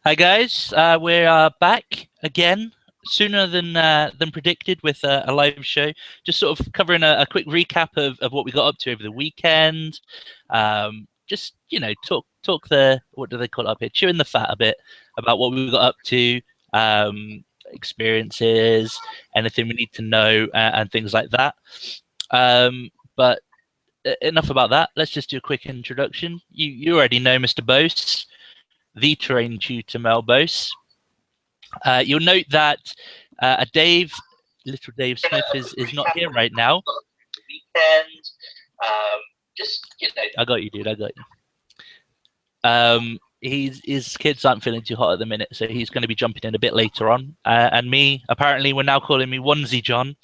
Hi guys, we're back again sooner than predicted with a live show. Just sort of covering a quick recap of what we got up to over the weekend. Just talk the what do they call it up here? Chewing the fat a bit about what we got up to, experiences, anything we need to know, and things like that. But enough about that. Let's just do a quick introduction. You already know Mr. Bose, the terrain tutor Mel Bose. You'll note that little Dave Smith is not here right now. Weekend, I got you, dude. I got you. His kids aren't feeling too hot at the minute, so he's going to be jumping in a bit later on. And me, apparently, we're now calling me Onesie John.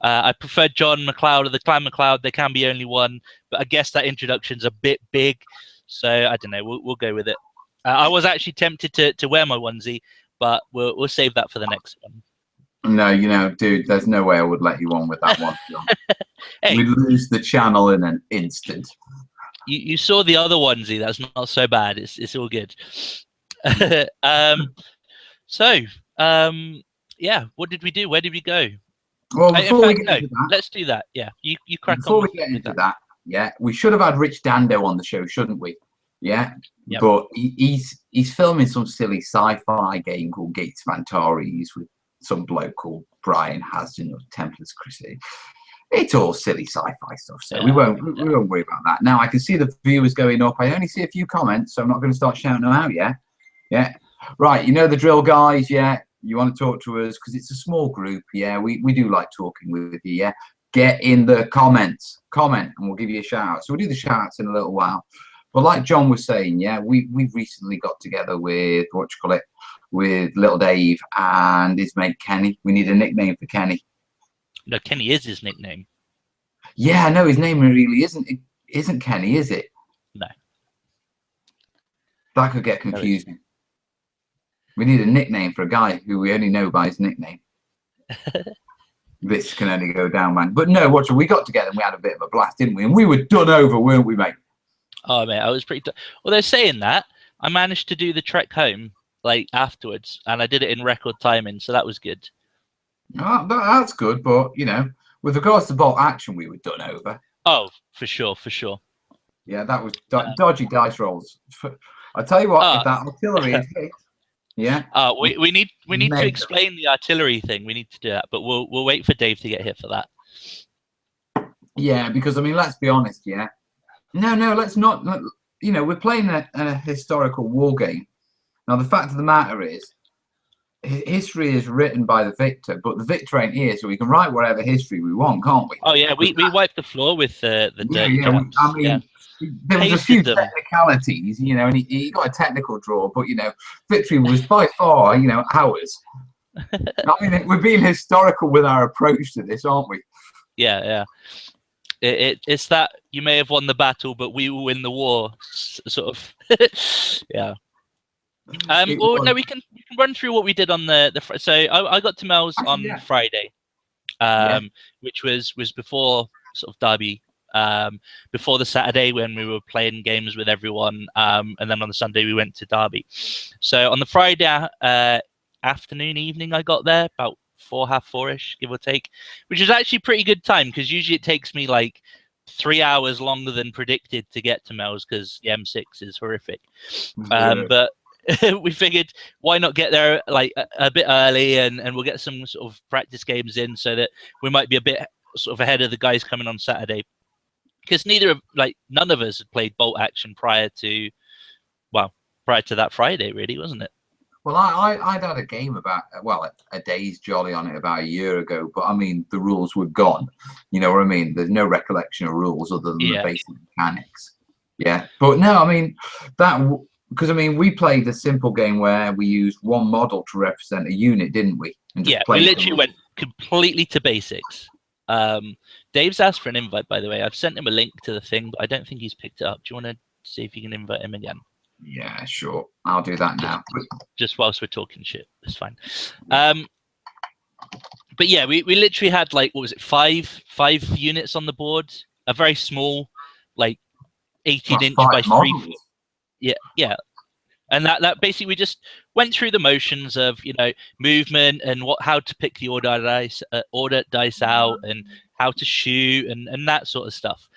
I prefer John McLeod or the Clan McLeod. There can be only one, but I guess that introduction's a bit big, so I don't know. We'll go with it. I was actually tempted to wear my onesie, but we'll save that for the next one. No, dude, there's no way I would let you on with that one. Hey. We'd lose the channel in an instant. You saw the other onesie. That's not so bad. It's all good. Yeah, what did we do? Where did we go? Well, before we get into that, let's do that. Yeah, you crack before on. Before we get into that, yeah, we should have had Rich Dando on the show, shouldn't we? Yeah, yep. But he's filming some silly sci-fi game called Gates Fantaries with some bloke called Brian Hasden of Templars Crusade. It's all silly sci-fi stuff, so we won't worry about that. Now I can see the viewers going up. I only see a few comments, so I'm not going to start shouting them out yet. Yeah, right. You know the drill, guys. Yeah, you want to talk to us because it's a small group. Yeah, we do like talking with you. Yeah, get in the comments, comment, and we'll give you a shout out. So we'll do the shout outs in a little while. But like John was saying, yeah, we've recently got together with with little Dave and his mate Kenny. We need a nickname for Kenny. No, Kenny is his nickname. Yeah, no, his name really isn't Kenny, is it? No. That could get confusing. We need a nickname for a guy who we only know by his nickname. This can only go down, man. But no, we got together and we had a bit of a blast, didn't we? And we were done over, weren't we, mate? Oh, mate, I was pretty... Well, they're saying that. I managed to do the trek home, like, afterwards, and I did it in record timing, so that was good. Oh, that's good, but, you know, with regards to bolt action, we were done over. Oh, for sure, for sure. Yeah, that was dodgy dice rolls. I tell you what, if that artillery is hit, yeah. We need to explain the artillery thing. We need to do that, but we'll wait for Dave to get hit for that. Yeah, because, I mean, let's be honest, yeah. No, let's not. You know, we're playing a historical war game. Now, the fact of the matter is, history is written by the victor, but the victor ain't here, so we can write whatever history we want, can't we? Oh yeah, we wiped the floor with the dirty caps. I mean, there was a few technicalities, you know, and he got a technical draw, but you know, victory was by far, you know, ours. I mean, we're being historical with our approach to this, aren't we? Yeah. It's that you may have won the battle, but we will win the war, sort of. Yeah. Well, no, we can run through what we did on the. So I got to Mel's on Friday, which was before sort of Derby, before the Saturday when we were playing games with everyone, and then on the Sunday we went to Derby. So on the Friday evening, I got there about 4:30ish, give or take, which is actually pretty good time because usually it takes me like 3 hours longer than predicted to get to Mel's because the M6 is horrific. But we figured why not get there like a bit early and we'll get some sort of practice games in so that we might be a bit sort of ahead of the guys coming on Saturday, because none of us had played bolt action prior to that Friday, really, wasn't it? Well, I'd had a game about, a day's jolly on it about a year ago, but I mean, the rules were gone. You know what I mean? There's no recollection of rules other than the basic mechanics. Yeah. But no, I mean, because I mean, we played a simple game where we used one model to represent a unit, didn't we? And just we literally went completely to basics. Dave's asked for an invite, by the way. I've sent him a link to the thing, but I don't think he's picked it up. Do you want to see if you can invite him again? Yeah, sure. I'll do that now. Just whilst we're talking shit, it's fine. But yeah, we literally had like, what was it, five units on the board, a very small, like 18-inch by 3 foot. Yeah. And that basically we just went through the motions of, you know, movement and how to pick the order dice out and how to shoot and that sort of stuff.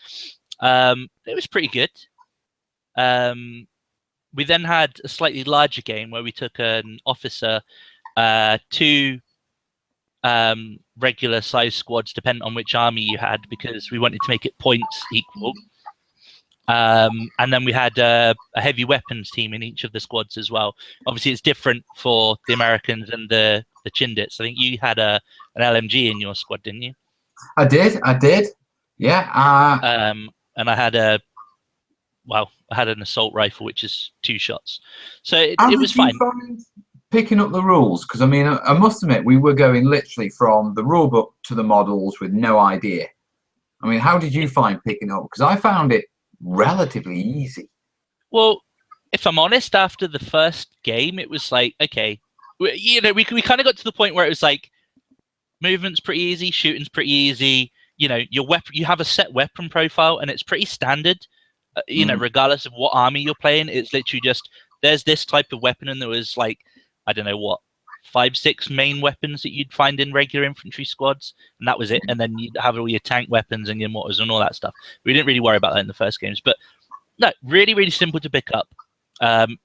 It was pretty good. We then had a slightly larger game where we took an officer, 2 regular size squads, depending on which army you had, because we wanted to make it points equal. And then we had a heavy weapons team in each of the squads as well. Obviously, it's different for the Americans and the Chindits. I think you had an LMG in your squad, didn't you? I did. Yeah. And I had an assault rifle, which is 2 shots. So it was fine. Picking up the rules, because I mean, I must admit, we were going literally from the rule book to the models with no idea. I mean, how did you find picking up? Because I found it relatively easy. Well, if I'm honest, after the first game, it was like, okay, you know, we kind of got to the point where it was like, movement's pretty easy, shooting's pretty easy. You know, your weapon, you have a set weapon profile, and it's pretty standard. You know, regardless of what army you're playing, it's literally just there's this type of weapon, and there was like, I don't know what, 5, 6 main weapons that you'd find in regular infantry squads, and that was it. And then you'd have all your tank weapons and your mortars and all that stuff. We didn't really worry about that in the first games, but no, really, really simple to pick up. And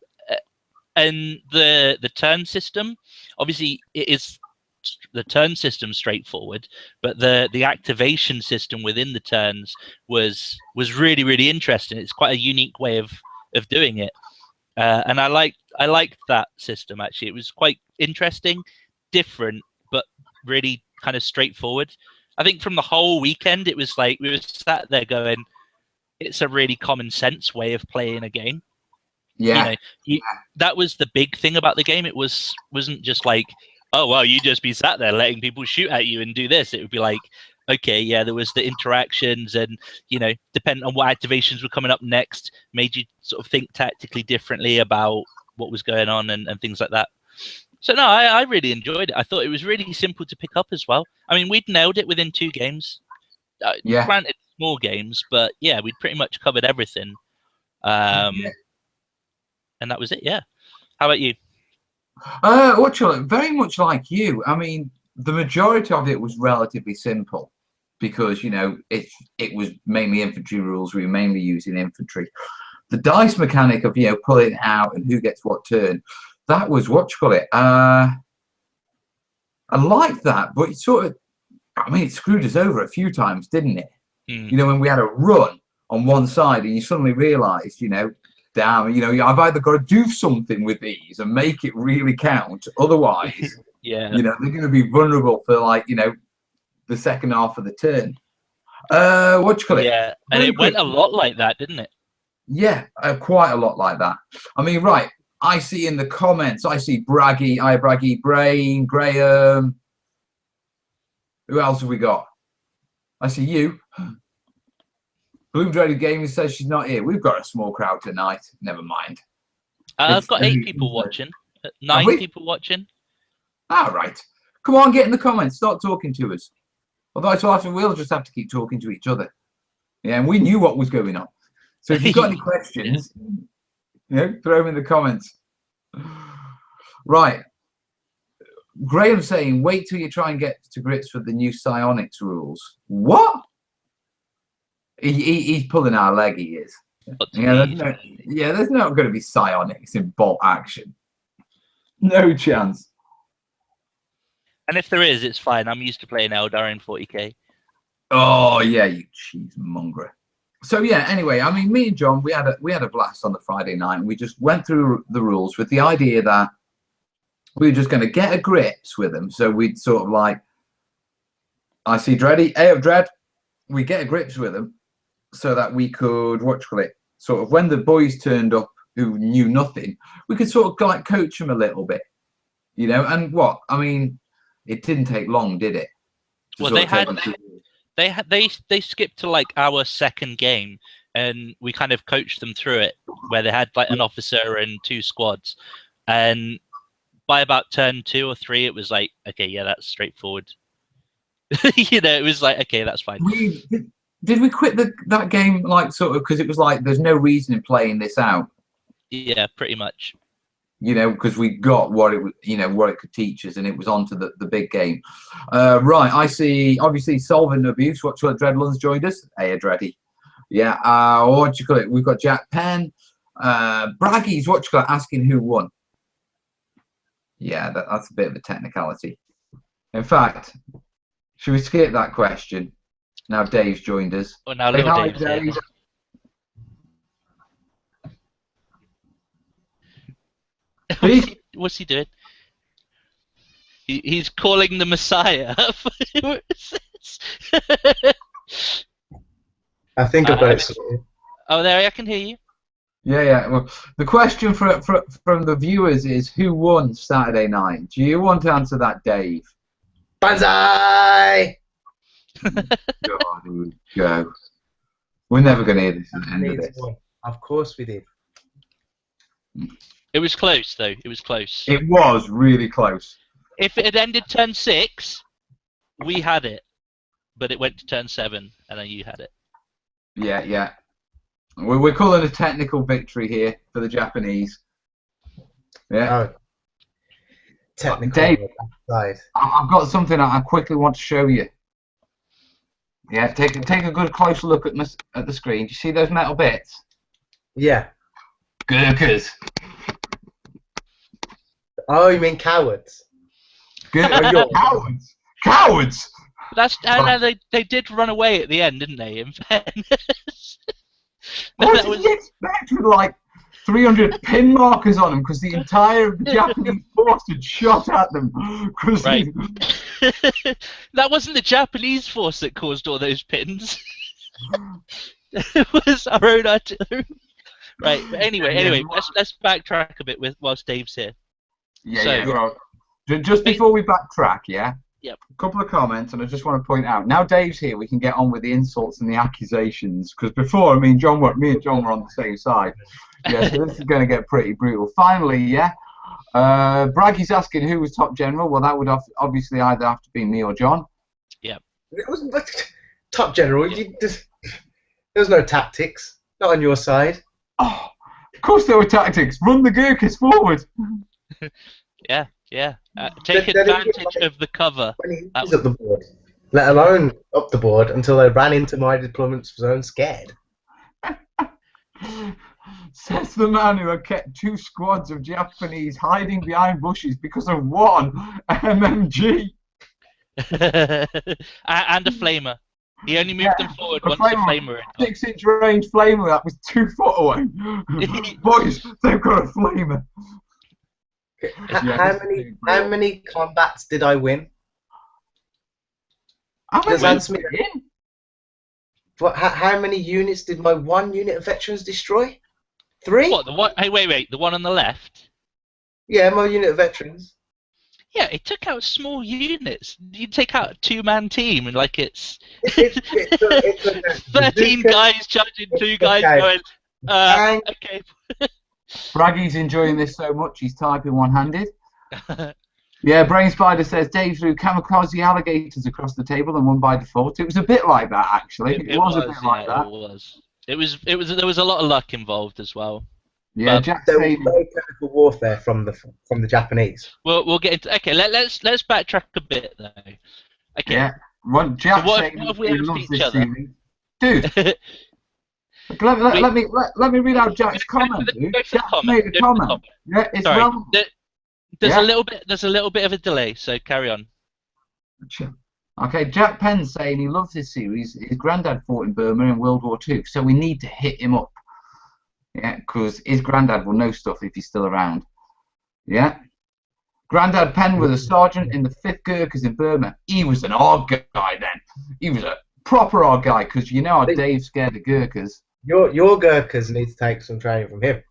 the turn system, obviously, it is the turn system straightforward, but the activation system within the turns was really, really interesting. It's quite a unique way of doing it. And I liked that system, actually. It was quite interesting, different, but really kind of straightforward. I think from the whole weekend, it was like we were sat there going, it's a really common sense way of playing a game. Yeah. You know, that was the big thing about the game. It wasn't just like, oh, well, you just be sat there letting people shoot at you and do this. It would be like, okay, yeah, there was the interactions, and, you know, depending on what activations were coming up next, made you sort of think tactically differently about what was going on and things like that. So no, I really enjoyed it. I thought it was really simple to pick up as well. I mean, we'd nailed it within 2 games. Granted, small games, but yeah, we'd pretty much covered everything. And that was it. Yeah. How about you? Very much like you. I mean, the majority of it was relatively simple, because, you know, it was mainly infantry rules. We were mainly using infantry. The dice mechanic of, you know, pulling it out and who gets what turn, that was I liked that, but it sort of, I mean, it screwed us over a few times, didn't it? You know, when we had a run on one side and you suddenly realised, you know, damn, you know, I've either got to do something with these and make it really count, otherwise, yeah, you know, they're going to be vulnerable for, like, you know, the second half of the turn. Yeah, and it went a lot like that, didn't it? Yeah, quite a lot like that. I mean, right, I see in the comments, I see Braggy, Brain, Graham. Who else have we got? I see you. Bloom Dreaded Gaming says she's not here. We've got a small crowd tonight. Never mind. I've got 8 people watching. 9 people watching. All right. Come on, get in the comments. Start talking to us. Otherwise, we'll just have to keep talking to each other. Yeah, and we knew what was going on. So if you've got any questions, you know, throw them in the comments. Right. Graham saying, wait till you try and get to grips with the new psionics rules. What? He's pulling our leg, he is. Yeah, there's not going to be psionics in bolt action. No chance. And if there is, it's fine. I'm used to playing Eldar in 40k. Oh yeah, you cheesemonger. So yeah, anyway, I mean, me and John, we had a blast on the Friday night, and we just went through the rules with the idea that we were just going to get a grips with them. So we'd sort of like, I see Dreddy, A of Dread, we get a grips with them so that we could, sort of when the boys turned up who knew nothing, we could sort of like coach them a little bit, you know. And what I mean, it didn't take long, did it? Well, they skipped to like our second game, and we kind of coached them through it, where they had like an officer and 2 squads, and by about turn 2 or 3, it was like, okay, yeah, that's straightforward. You know, it was like, okay, that's fine. Did we quit that game, like, sort of, because it was like there's no reason in playing this out? Yeah, pretty much. you know, because we got what it, you know, what it could teach us, and it was on to the big game. Right, I see. Obviously, Solvent Abuse. What Dreadlun's joined us. Hey, Dready. Yeah. What do you call it? We've got Jack Penn. Braggies. What do you call it? Asking who won. Yeah, that's a bit of a technicality. In fact, should we skip that question? Now Dave's joined us. Oh, now little Dave's here. What's he doing? He's calling the Messiah. I think I've got it sorted. Oh, there, I can hear you. Yeah. Well, the question from the viewers is, who won Saturday night? Do you want to answer that, Dave? Banzai! God, here we go. We're never going to hear this at the end of this. Of course we did. It was close, though. It was close. It was really close. If it had ended turn 6, we had it. But it went to turn 7, and then you had it. Yeah. We're calling a technical victory here for the Japanese. Yeah. Oh. Technical. Dave, side. I've got something I quickly want to show you. Yeah, take a good close look at the screen. Do you see those metal bits? Yeah. Gurkhas. Oh, you mean cowards? Cowards. Cowards. That's they did run away at the end, didn't they? In fairness. What did you expect with like 300 pin markers on them because the entire Japanese force had shot at them? Right. That wasn't the Japanese force that caused all those pins. It was our own artillery. Right. But anyway, let's backtrack a bit whilst Dave's here. Yeah. Well, just before we backtrack, yeah. Yep. A couple of comments, and I just want to point out. Now Dave's here, we can get on with the insults and the accusations. Because before, me and John were on the same side. Yeah, so this is going to get pretty brutal. Finally, yeah. Braggy's asking who was top general. Well, that would obviously either have to be me or John. Yeah. It wasn't top general. There was no tactics. Not on your side. Oh, of course there were tactics. Run the Gurkhas forward. Yeah. Take advantage of the cover. Up the board, let alone up the board, until they ran into my deployment zone scared. Says the man who had kept 2 squads of Japanese hiding behind bushes because of 1 MMG. And a flamer. He only moved them forward once the flamer had 6-inch range flamer that was 2 foot away. Boys, they've got a flamer. How many combats did I win? How many units did my 1 unit of veterans destroy? 3? What, the one? Hey, wait, the one on the left? Yeah, my unit of veterans. Yeah, it took out small units. You take out a 2-man team and like it's 13 guys charging 2 guys going. Okay. Braggy's enjoying this so much he's typing one-handed. Yeah, Brain Spider says Dave threw kamikaze alligators across the table and won by default. It was a bit like that, actually. It was a bit like that. It was. There was a lot of luck involved as well. Yeah, there was no chemical warfare from the Japanese. We'll get into. Okay, let's backtrack a bit though. Okay. Yeah. What have we asked each other? Dude. Let me read out Jack's comment. Jack made a comment. Yeah, it's relevant. There's a little bit of a delay, so carry on. Okay, Jack Penn's saying he loves this series. His granddad fought in Burma in World War II, so we need to hit him up. Yeah, because his granddad will know stuff if he's still around. Yeah. Granddad Penn was a sergeant in the 5th Gurkhas in Burma. He was an odd guy then. He was a proper odd guy, because you know how Dave's scared of Gurkhas. Your Gurkhas need to take some training from him.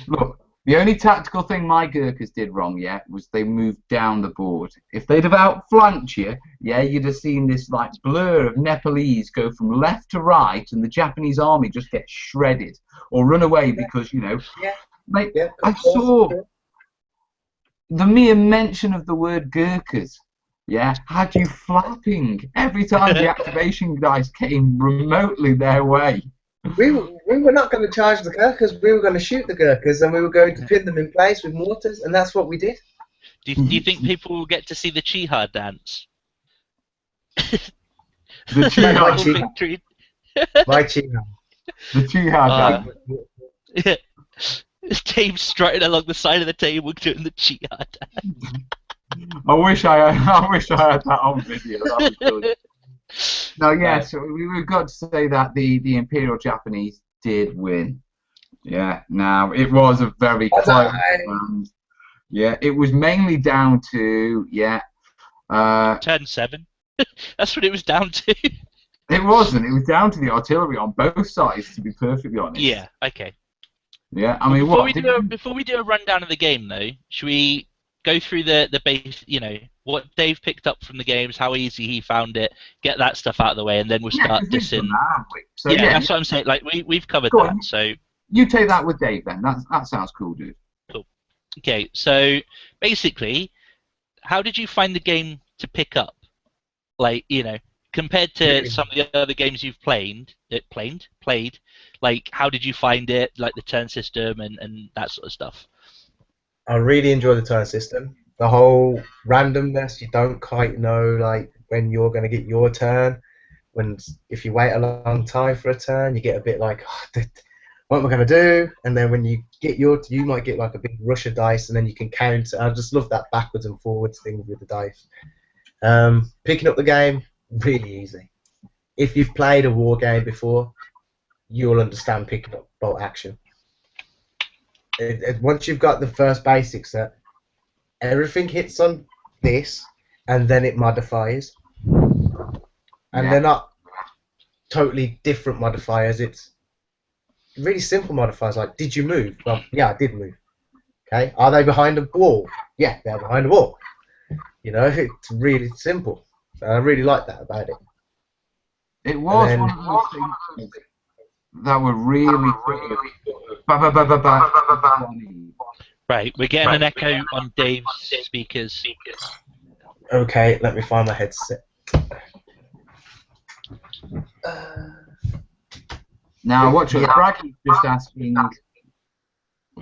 Look, the only tactical thing my Gurkhas did wrong, was they moved down the board. If they'd have outflanked you, you'd have seen this like blur of Nepalese go from left to right, and the Japanese army just get shredded or run away because mate, I saw the mere mention of the word Gurkhas. Had you flapping every time the activation guys came remotely their way. We were not going to charge the Gurkhas. We were going to shoot the Gurkhas, and we were going to pin them in place with mortars, and that's what we did. Do you think people will get to see the Chiha dance? The Chiha, Victory. My Chiha. the Chiha dance. Dave strutting along the side of the table doing the Chiha dance. I wish I had that on video. That was brilliant. No, yes, we've got to say that the Imperial Japanese did win. Yeah. Now it was a very close round. Yeah, it was mainly down to Turn 7. That's what it was down to. It wasn't. It was down to the artillery on both sides, to be perfectly honest. Yeah. Okay. Yeah. I mean, before we do a rundown of the game, though, should we go through the base? You know, what Dave picked up from the games, how easy he found it, get that stuff out of the way, and then we'll start dissing. So, yeah, that's what I'm saying. Like we've covered that. So you take that with Dave then. That sounds cool, dude. Cool. Okay, so basically, how did you find the game to pick up? Like, you know, compared to some of the other games you've played, like how did you find it, like the turn system and that sort of stuff? I really enjoy the turn system. The whole randomness, you don't quite know like when you're going to get your turn. If you wait a long time for a turn, you get a bit like, what am I going to do? And then when you get you might get like a big rush of dice, and then you can counter. I just love that backwards and forwards thing with the dice. Picking up the game, really easy. If you've played a war game before, you'll understand picking up bolt action. Once you've got the first basics set, everything hits on this, and then it modifies. And they're not totally different modifiers. It's really simple modifiers, like, did you move? Well, yeah, I did move. Okay, are they behind a wall? Yeah, they're behind a wall. You know, it's really simple. And I really like that about it. It was one of those things that were really Right, we're getting an echo on Dave's speakers. Okay, let me find my headset. Now, watch it. Braggy's just asking. Oh,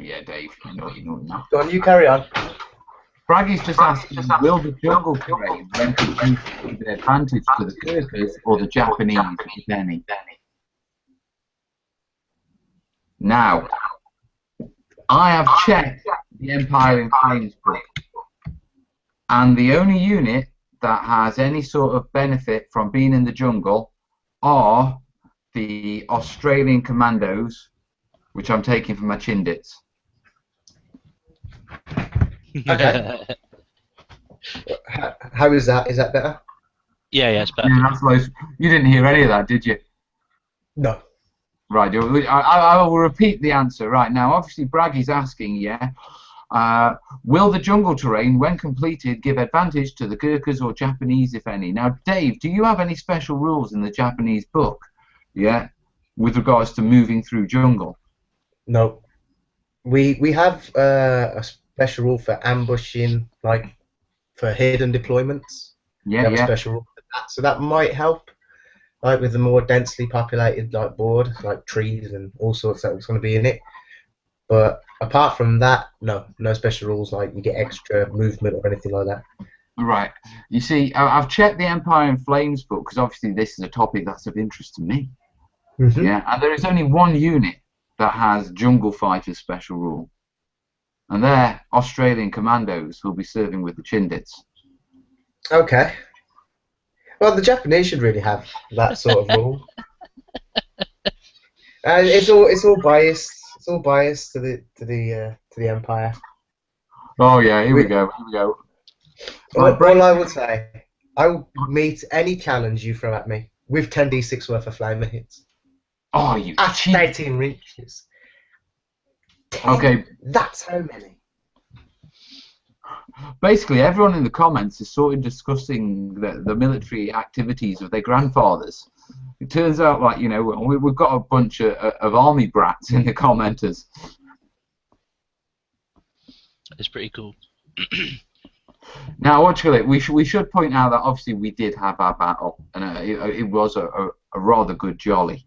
yeah, Dave. You know now. Go on, you carry on. Braggy's just asking, will the jungle terrain when produced give an advantage to the Gurkhas or the Japanese, if any? Now, I have checked the Empire in Flames book, and the only unit that has any sort of benefit from being in the jungle are the Australian commandos, which I'm taking from my Chindits. Okay. How is that? Is that better? Yeah, it's better. Yeah, that's nice. You didn't hear any of that, did you? No. Right, I will repeat the answer right now. Obviously, Braggy's asking, will the jungle terrain, when completed, give advantage to the Gurkhas or Japanese, if any? Now, Dave, do you have any special rules in the Japanese book, with regards to moving through jungle? No. We have a special rule for ambushing, like for hidden deployments. Yeah, we have a special rule for that, so that might help. Like with the more densely populated like board, like trees and all sorts that's going to be in it. But apart from that, no special rules like you get extra movement or anything like that. Right. You see, I've checked the Empire in Flames book because obviously this is a topic that's of interest to me. Mm-hmm. Yeah, and there is only one unit that has Jungle Fighters special rule, and they're Australian commandos who'll be serving with the Chindits. Okay. Well, the Japanese should really have that sort of rule. It's all biased. It's all biased to the Empire. Oh yeah, here we go. All I would say, I will meet any challenge you throw at me with 10d6 worth of flamer hits. Oh, you at 18 inches. Okay. That's how many. Basically, everyone in the comments is sort of discussing the military activities of their grandfathers. It turns out, like, you know, we've got a bunch of army brats in the commenters. It's pretty cool. Now, actually, we should point out that obviously we did have our battle, and it was a rather good jolly.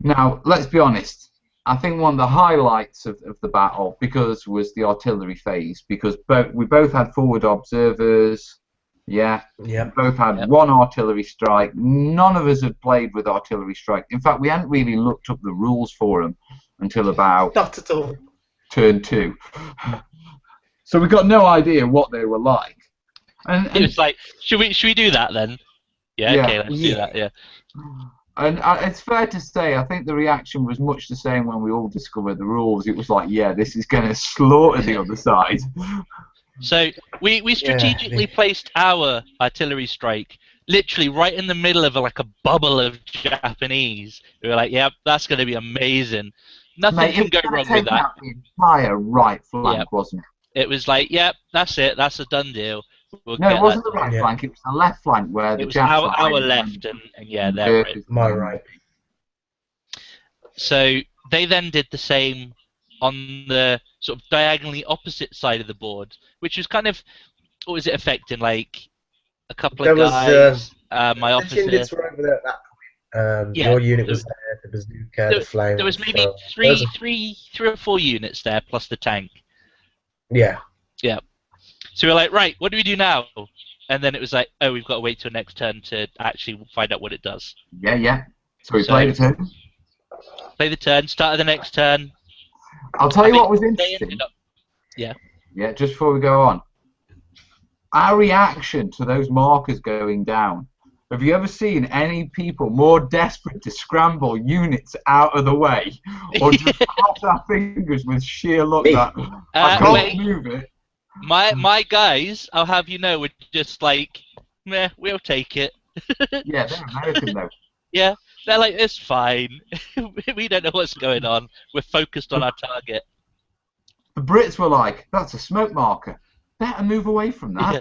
Now, let's be honest. I think one of the highlights of the battle, because was the artillery phase, because we both had forward observers. Yeah. Yeah. We both had one artillery strike. None of us had played with artillery strike. In fact, we hadn't really looked up the rules for them until about Not at all. turn 2. So we got no idea what they were like. And It was like, should we do that then? Yeah, Yeah. okay, let's do that. Yeah. And it's fair to say, I think the reaction was much the same when we all discovered the rules. It was like, yeah, this is going to slaughter the other side. So we strategically placed our artillery strike literally right in the middle of like a bubble of Japanese. We were like, yeah, that's going to be amazing. Nothing can go wrong with that. The entire right flank, wasn't it? It was like, yeah, that's it. That's a done deal. We'll no, it wasn't the right flank. It was the left flank where it was our left and yeah, their right. My right. So they then did the same on the sort of diagonally opposite side of the board, which was kind of, what was it affecting? Like a couple of guys, my officer. The Chindits were over there at that point. Your unit was there, the bazooka, the flame. There was maybe three or four units there, plus the tank. Yeah. Yeah. So we were like, right, what do we do now? And then it was like, oh, we've got to wait till next turn to actually find out what it does. Yeah. So we played the turn. Play the turn, start of the next turn. I'll tell you what was interesting. Yeah, just before we go on. Our reaction to those markers going down. Have you ever seen any people more desperate to scramble units out of the way? Or just cross our fingers with sheer luck that I can't move it? My guys, I'll have you know, were just like, meh, we'll take it. Yeah, they're American though. Yeah, they're like, it's fine. We don't know what's going on. We're focused on our target. The Brits were like, that's a smoke marker. Better move away from that. Yeah.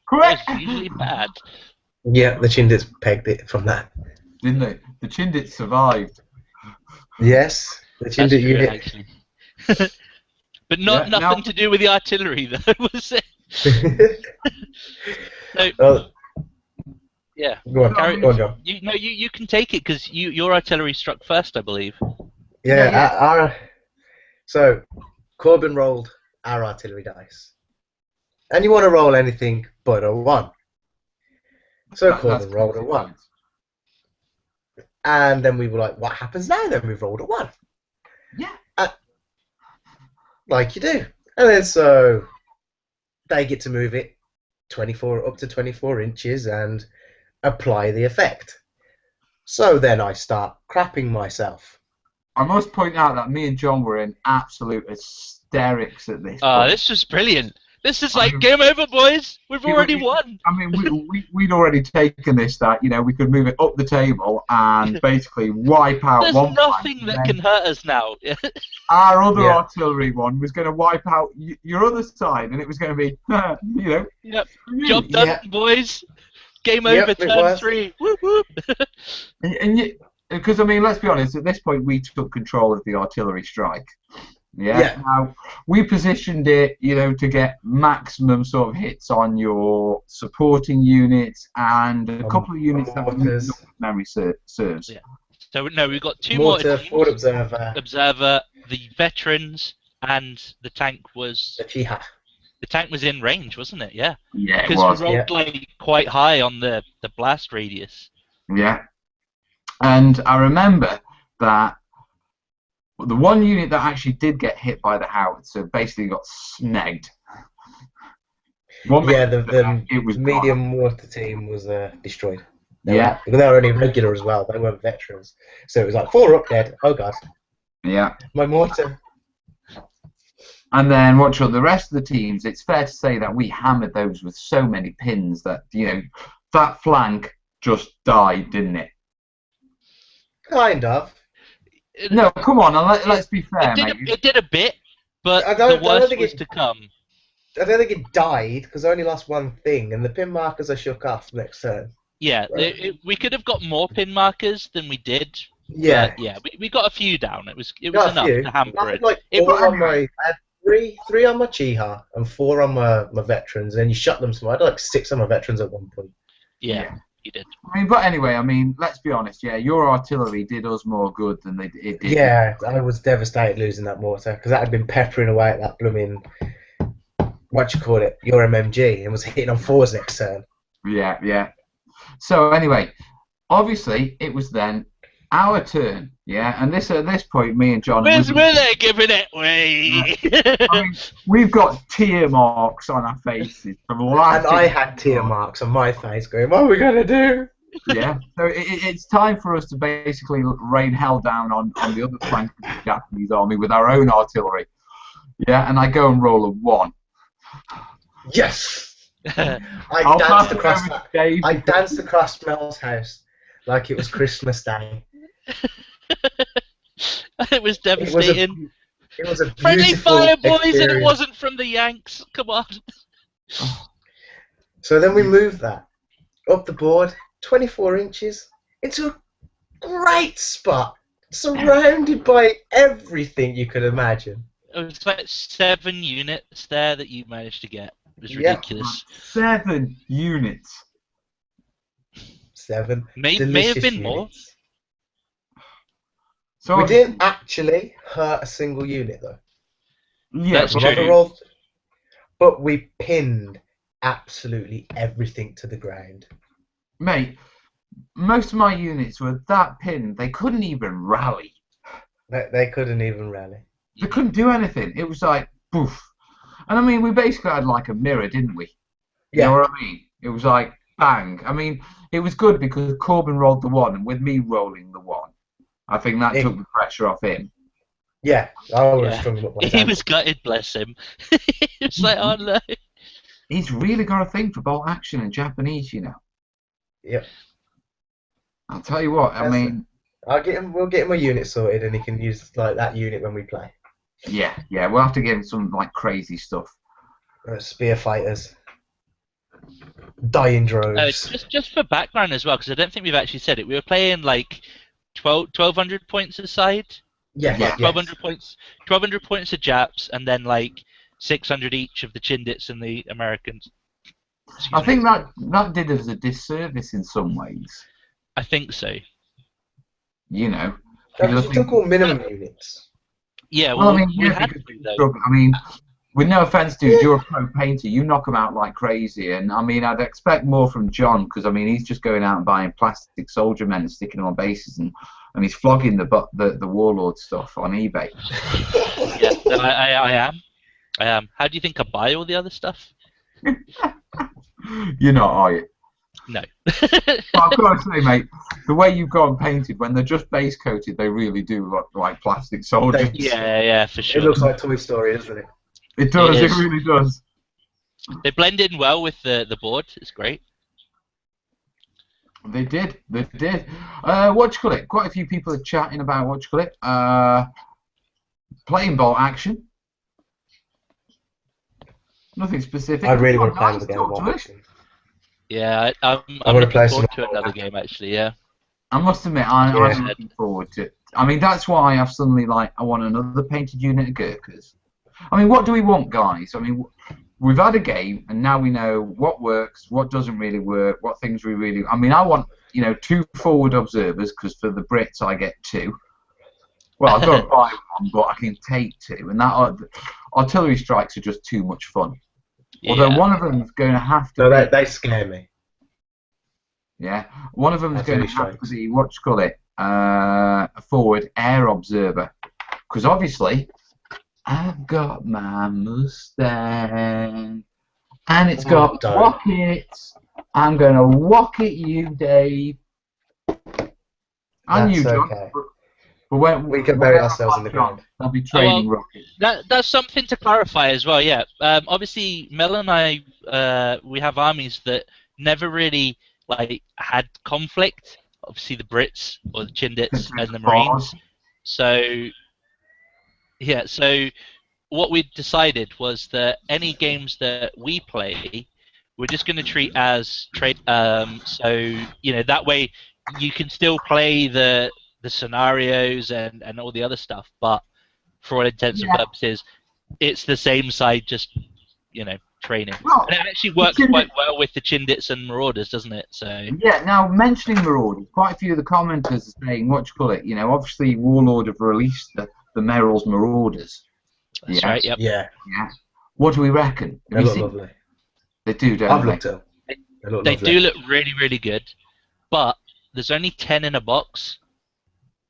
Correct. That's usually bad. Yeah, the Chindits pegged it from that. Didn't they? The Chindits survived. Yes, the Chindit unit. Actually. But nothing to do with the artillery, though, was it? So, yeah. Go on, John. You can take it because your artillery struck first, I believe. Yeah. So Corbin rolled our artillery dice, and you want to roll anything but a 1. So Corbin rolled a 1, and then we were like, "What happens now?" Then we rolled a 1. Yeah. Like you do, and then so they get to move it up to 24 inches and apply the effect. So then I start crapping myself. I must point out that me and John were in absolute hysterics at this point. This was brilliant. This is like, game over, boys. We've already won. I mean, we'd already taken this, that, we could move it up the table and basically wipe out There's one nothing that can hurt us now. Our other artillery one was going to wipe out your other side, and it was going to be, Yep. Job done, boys. Game over, turn 3. Whoop, whoop. Because, I mean, let's be honest, at this point we took control of the artillery strike. Yeah. Now, we positioned it, to get maximum sort of hits on your supporting units and a couple of units that were memory serves. Yeah. So, no, we've got 2 more teams. Forward observer, the veterans, and the tank was... The Chiha. The tank was in range, wasn't it? Yeah. Yeah, because it was. we rolled like quite high on the blast radius. Yeah. And I remember that the one unit that actually did get hit by the howitzer basically got snagged. The medium mortar team was destroyed. They were only regular as well. They weren't veterans. So it was like 4 up dead. Oh, God. Yeah. My mortar. And then watch out the rest of the teams. It's fair to say that we hammered those with so many pins that, that flank just died, didn't it? Kind of. No, come on, let's be fair, mate. It did a bit, but the worst was to come. I don't think it died, because I only lost 1 thing, and the pin markers I shook off next turn. Yeah, right. We could have got more pin markers than we did. Yeah. Yeah, we got a few down. It was enough to hamper it. Like I had three on my Chiha and 4 on my veterans, and then you shut them, so I had like 6 on my veterans at one point. Yeah. You did. I mean, but anyway, I mean, let's be honest. Yeah, your artillery did us more good than it did. Yeah, I was devastated losing that mortar because that had been peppering away at that blooming, what you call it, your MMG, and was hitting on fours next turn. Yeah, yeah. So anyway, obviously it was then our turn. Yeah, and at this point, me and John. Where's they giving it away? I mean, we've got tear marks on our faces from laughing. And I had tear marks on my face going, what are we going to do? Yeah, so it's time for us to basically rain hell down on the other flank of the Japanese army with our own artillery. Yeah, and I go and roll a 1. Yes! I danced across Mel's house like it was Christmas Day. It was devastating. It was a friendly fire, boys, experience. and it wasn't from the Yanks. Come on. So then we moved that up the board, 24 inches, into a great spot, surrounded by everything you could imagine. It was like 7 units there that you managed to get. It was ridiculous. 7 units. 7. May have been more. So we didn't actually hurt a single unit though. Yeah, that's true. Rolled, but we pinned absolutely everything to the ground. Mate, most of my units were that pinned they couldn't even rally. They couldn't even rally. They couldn't do anything. It was like poof. And I mean, we basically had like a mirror, didn't we? You know what I mean? It was like bang. I mean, it was good because Corbin rolled the 1, and with me rolling the 1, I think that took the pressure off him. Yeah, I would have strung him up myself. He was gutted, bless him. He was like, oh no. He's really got a thing for bolt action and Japanese, you know. Yep. I'll tell you what. I mean, we'll get him a unit sorted, and he can use like that unit when we play. Yeah, we'll have to give him some like crazy stuff. Spear fighters, dying droves. Just for background as well, because I don't think we've actually said it. We were playing like 1,200 points aside. Yeah, 1,200 points. 1,200 points of Japs, and then like 600 each of the Chindits and the Americans. I think that did us a disservice in some ways. I think so. You know, we took all minimum units. Yeah, well, I mean, I mean, with no offense, dude, you're a pro painter. You knock them out like crazy, and I mean, I'd expect more from John because I mean, he's just going out and buying plastic soldier men and sticking them on bases, and he's flogging the warlord stuff on eBay. Yeah, I am. How do you think I buy all the other stuff? You're not, are you? No. But I've got to say, mate, the way you've got them painted, when they're just base coated, they really do look like plastic soldiers. Yeah, for sure. It looks like Toy Story, doesn't it? It does. It really does. They blend in well with the board. It's great. They did. What do you call it? Quite a few people are chatting about what do you call it? Playing bolt action. Nothing specific. I really want to play the game of bolt action. Yeah, I'm looking forward to another game actually. Yeah. I must admit, I'm looking forward to it. I mean, that's why I've suddenly I want another painted unit of Gurkhas. I mean, what do we want, guys? I mean, we've had a game, and now we know what works, what doesn't really work, what things we really. I mean, I want 2 forward observers because for the Brits I get 2. Well, I've got to buy 1, but I can take 2, and that artillery strikes are just too much fun. Although one of them is going to have to. No, they scare me. Yeah, one of them is going to have to be what do you call it? A forward air observer, because obviously I've got my Mustang, and it's got rockets. I'm going to rocket you, Dave. And you, John. Okay. But when we can bury ourselves in the ground. I'll be training rockets. That's something to clarify as well. Yeah. Obviously, Mel and I, we have armies that never really had conflict. Obviously, the Brits or the Chindits and the Marines. So, yeah. So, what we decided was that any games that we play, we're just going to treat as trade. So that way you can still play the scenarios and all the other stuff, but for all intents and purposes, it's the same side just training. Well, And it actually works quite well with the Chindits and Marauders, doesn't it? So yeah. Now mentioning Marauders, quite a few of the commenters are saying, what you call it? Obviously Warlord have released the Merrill's Marauders. that's right. Yep. Yeah. Yeah. What do we reckon? They look lovely. They do, don't I've they? looked at them. They look They lovely. do look really, really good, but there's only 10 in a box.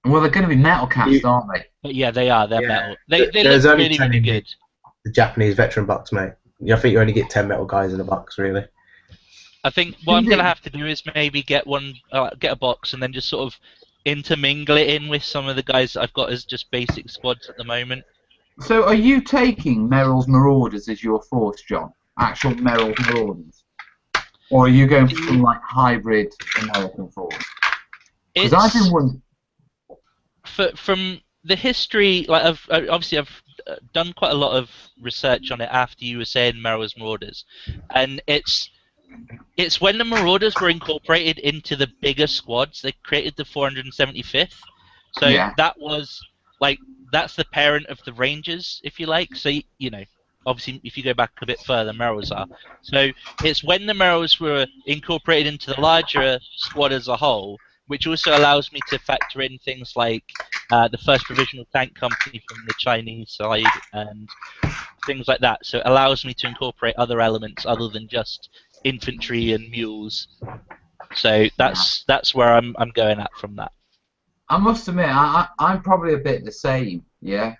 Well, they're going to be metal cast, aren't they? But yeah, they are. They're Yeah. metal. They There's look only really, 10 really in good. The Japanese veteran box, mate. I think you only get 10 metal guys in a box, really. I think what I'm going to have to do is maybe get a box and then just sort of intermingle it in with some of the guys that I've got as just basic squads at the moment. So are you taking Merrill's Marauders as your force, John? Actual Merrill's Marauders? Or are you going for some like hybrid American force? Because I've been wondering. From the history, like I've done quite a lot of research on it after you were saying Merrill's Marauders, and it's when the Marauders were incorporated into the bigger squads, they created the 475th. So that was like that's the parent of the Rangers, if you like. So obviously, if you go back a bit further, Merrills are. So it's when the Merrills were incorporated into the larger squad as a whole, which also allows me to factor in things like the 1st Provisional Tank Company from the Chinese side and things like that. So it allows me to incorporate other elements other than just infantry and mules. So that's where I'm going at from that. I must admit, I'm probably a bit the same, yeah.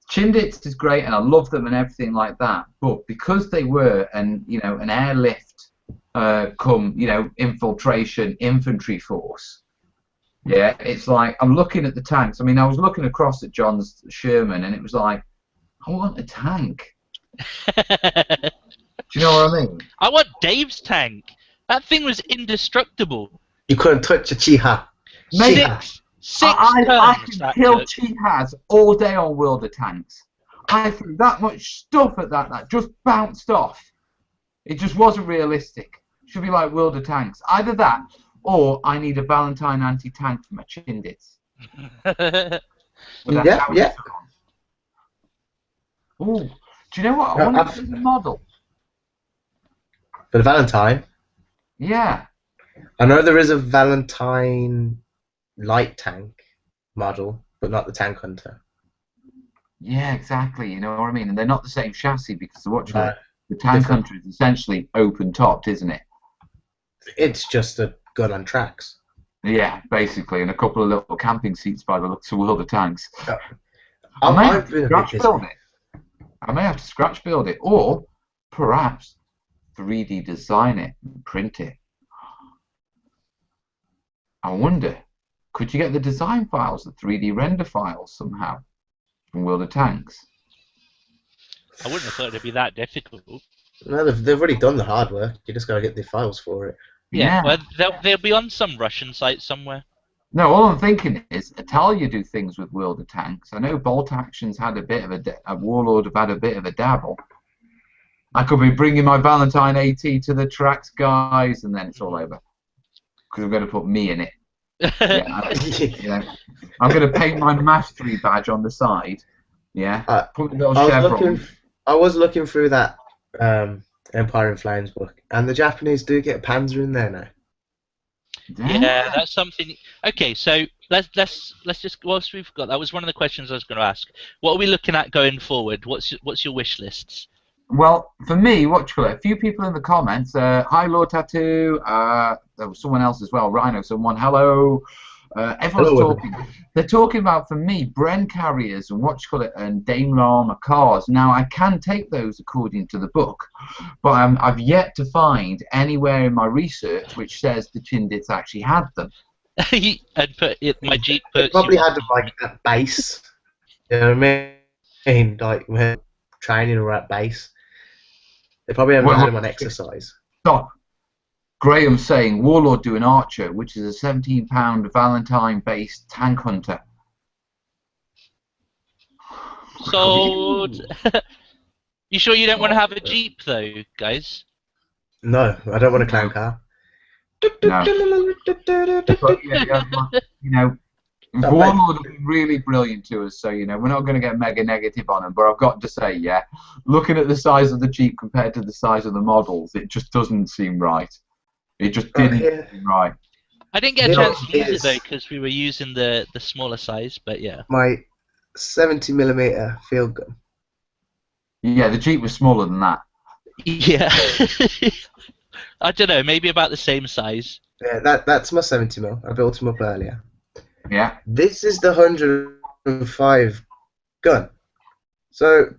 Chindits is great, and I love them and everything like that. But because they were an airlift, infiltration infantry force, yeah, it's like I'm looking at the tanks. I mean, I was looking across at John's Sherman, and it was like, I want a tank. Do you know what I mean? I want Dave's tank. That thing was indestructible. You couldn't touch a Chiha. I could kill Chihas all day on World of Tanks. I threw that much stuff at that just bounced off. It just wasn't realistic. It should be like World of Tanks. Either that, or I need a Valentine anti-tank for my Chindits. Yeah. Ooh, do you know what? I want to do the model. For the Valentine? Yeah. I know there is a Valentine light tank model, but not the Tank Hunter. Yeah, exactly. You know what I mean? And they're not the same chassis because the Tank Hunter is essentially open-topped, isn't it? It's just a gun on tracks. Yeah, basically, and a couple of little camping seats by the looks of World of Tanks. I may have to scratch build it. I may have to scratch build it, or perhaps 3D design it and print it. I wonder, could you get the design files, the 3D render files somehow from World of Tanks? I wouldn't have thought it'd be that difficult. No, they've already done the hard work. You just got to get the files for it. Yeah, well, they'll be on some Russian site somewhere. No, all I'm thinking is Italia do things with World of Tanks. I know Bolt Action's had a bit of a Warlord have had a bit of a dabble. I could be bringing my Valentine AT to the tracks, guys, and then it's all over. Because I'm going to put me in it. I'm going to paint my mastery badge on the side. Yeah. Put a little chevron. I was looking through that Empire in Flames book, and the Japanese do get Panzer in there now. Yeah, that's something. Okay, so let's just whilst we've got that was one of the questions I was going to ask. What are we looking at going forward? What's your wish lists? Well, for me, a few people in the comments. Hi, Lord Tattoo. There was someone else as well. Rhino, someone. Hello. Everyone's talking. They're talking about, for me, Bren carriers and and Daimler armor cars. Now, I can take those according to the book, but I've yet to find anywhere in my research which says the Chindits actually had them. I'd put it. My Jeep. They probably had them like at base. You know what I mean? Like we're training or at base. They probably haven't had them on exercise. Stop. Graham's saying Warlord do an Archer, which is a 17-pound Valentine-based tank hunter. Sold. You sure you don't want to have a Jeep though, guys? No, I don't want a clown car. No. But, So Warlord would be really brilliant to us, so we're not going to get mega negative on him. But I've got to say, yeah, looking at the size of the Jeep compared to the size of the models, it just doesn't seem right. It just didn't seem right. I didn't get a chance to use it though because we were using the smaller size, but yeah. My 70mm field gun. Yeah, the Jeep was smaller than that. Yeah. I don't know, maybe about the same size. Yeah, that's my 70mm. I built him up earlier. Yeah. This is the 105 gun. So,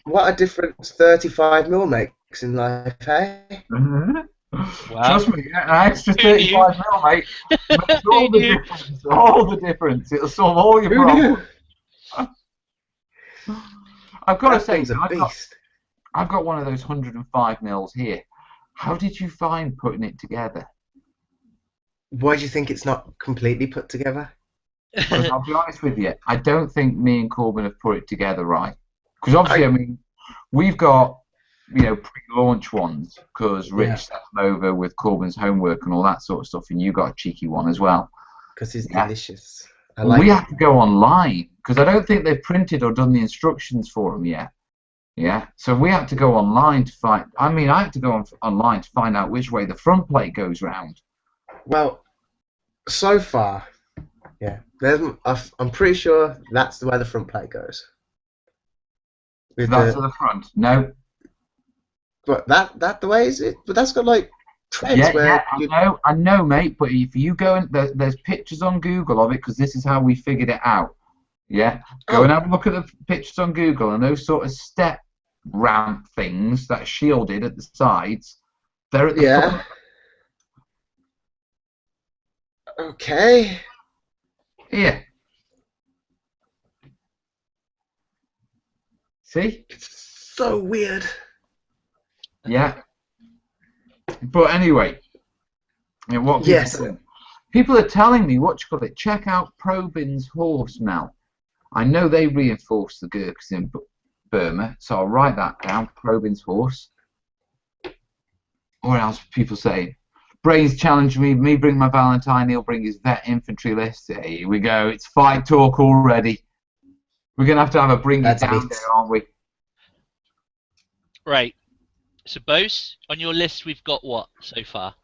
what a difference 35mm makes in life, hey? Wow. Wow. Trust me, an extra 35mm, mate, makes all the difference. All the difference. It'll solve all your problems. I've got to say, I've got one of those 105mm here. How did you find putting it together? Why do you think it's not completely put together? Well, I'll be honest with you. I don't think me and Corbin have put it together right. Because obviously, I mean, we've got pre-launch ones because Rich set them over with Corbin's homework and all that sort of stuff, and you got a cheeky one as well. Because it's delicious. We have to go online because I don't think they've printed or done the instructions for them yet. Yeah, so we had to go online to find. I mean, I had to go online to find out which way the front plate goes round. Well, so far, yeah, I'm pretty sure that's the way the front plate goes. That's to the front. No. But that the way is it? But that's got like treads where. Yeah, I know, mate. But if you go and there's pictures on Google of it because this is how we figured it out. Yeah, go and have a look at the pictures on Google and those sort of step ramp things that are shielded at the sides. They're at the front. Okay. Yeah. See? It's so weird. Yeah. But anyway, what people are telling me, check out Probin's horse now. I know they reinforce the Gurkhas in Burma, so I'll write that down, Probin's horse. Or else people say, Brains challenge me bring my Valentine, he'll bring his vet infantry list. Here we go, it's fight talk already. We're going to have a bring it down there, aren't we? Right. So, Bose, on your list we've got what so far?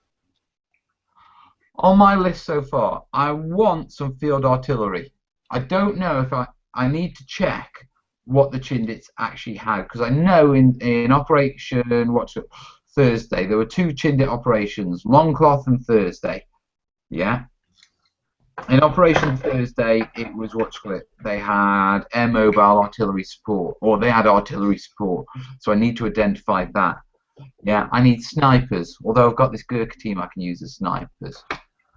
On my list so far, I want some field artillery. I don't know if I need to check what the Chindits actually had, because I know in Operation Thursday there were two Chindit operations, Longcloth and Thursday. Yeah. In Operation Thursday, it was they had air mobile artillery support, or they had artillery support. So I need to identify that. Yeah, I need snipers. Although I've got this Gurkha team, I can use as snipers.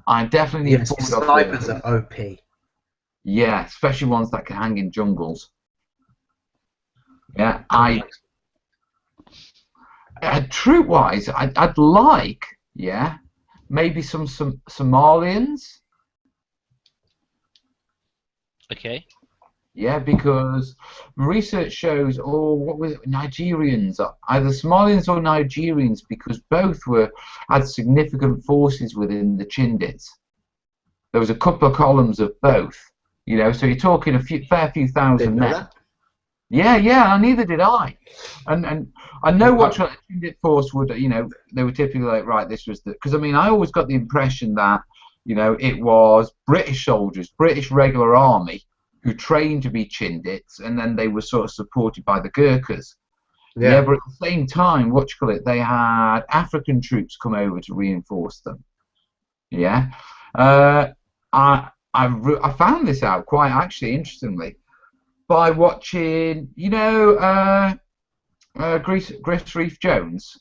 I definitely need snipers are OP. Yeah, especially ones that can hang in jungles. Yeah, troop-wise, I'd like, maybe some Somalians. Okay. Yeah, because research shows, Nigerians, either Somalians or Nigerians, because both had significant forces within the Chindits. There was a couple of columns of both, so you're talking a fair few thousand men. Yeah, neither did I. And I know what the Chindit force would, they were typically like, right, this was because I always got the impression that, it was British soldiers, British regular army, who trained to be Chindits, and then they were sort of supported by the Gurkhas. Yeah, but at the same time, they had African troops come over to reinforce them. Yeah, I found this out quite actually interestingly by watching, Griff Reef Jones.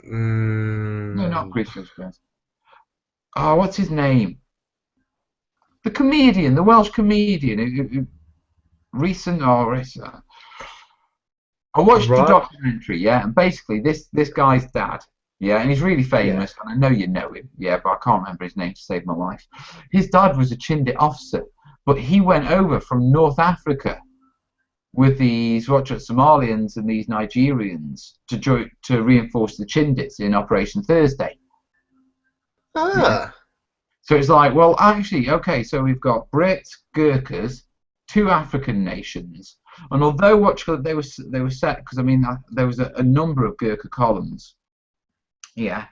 No, not Griff Reef Jones. Oh, what's his name? The comedian, the Welsh comedian who recent. I watched the documentary, and basically this guy's dad, and he's really famous, and I know you know him, but I can't remember his name to save my life. His dad was a Chindit officer, but he went over from North Africa with these Somalians and these Nigerians to reinforce the Chindits in Operation Thursday. Ah. So it's like, well, actually, okay, so we've got Brits, Gurkhas, 2 African nations, and although they were set, because I mean there was a number of Gurkha columns, yeah,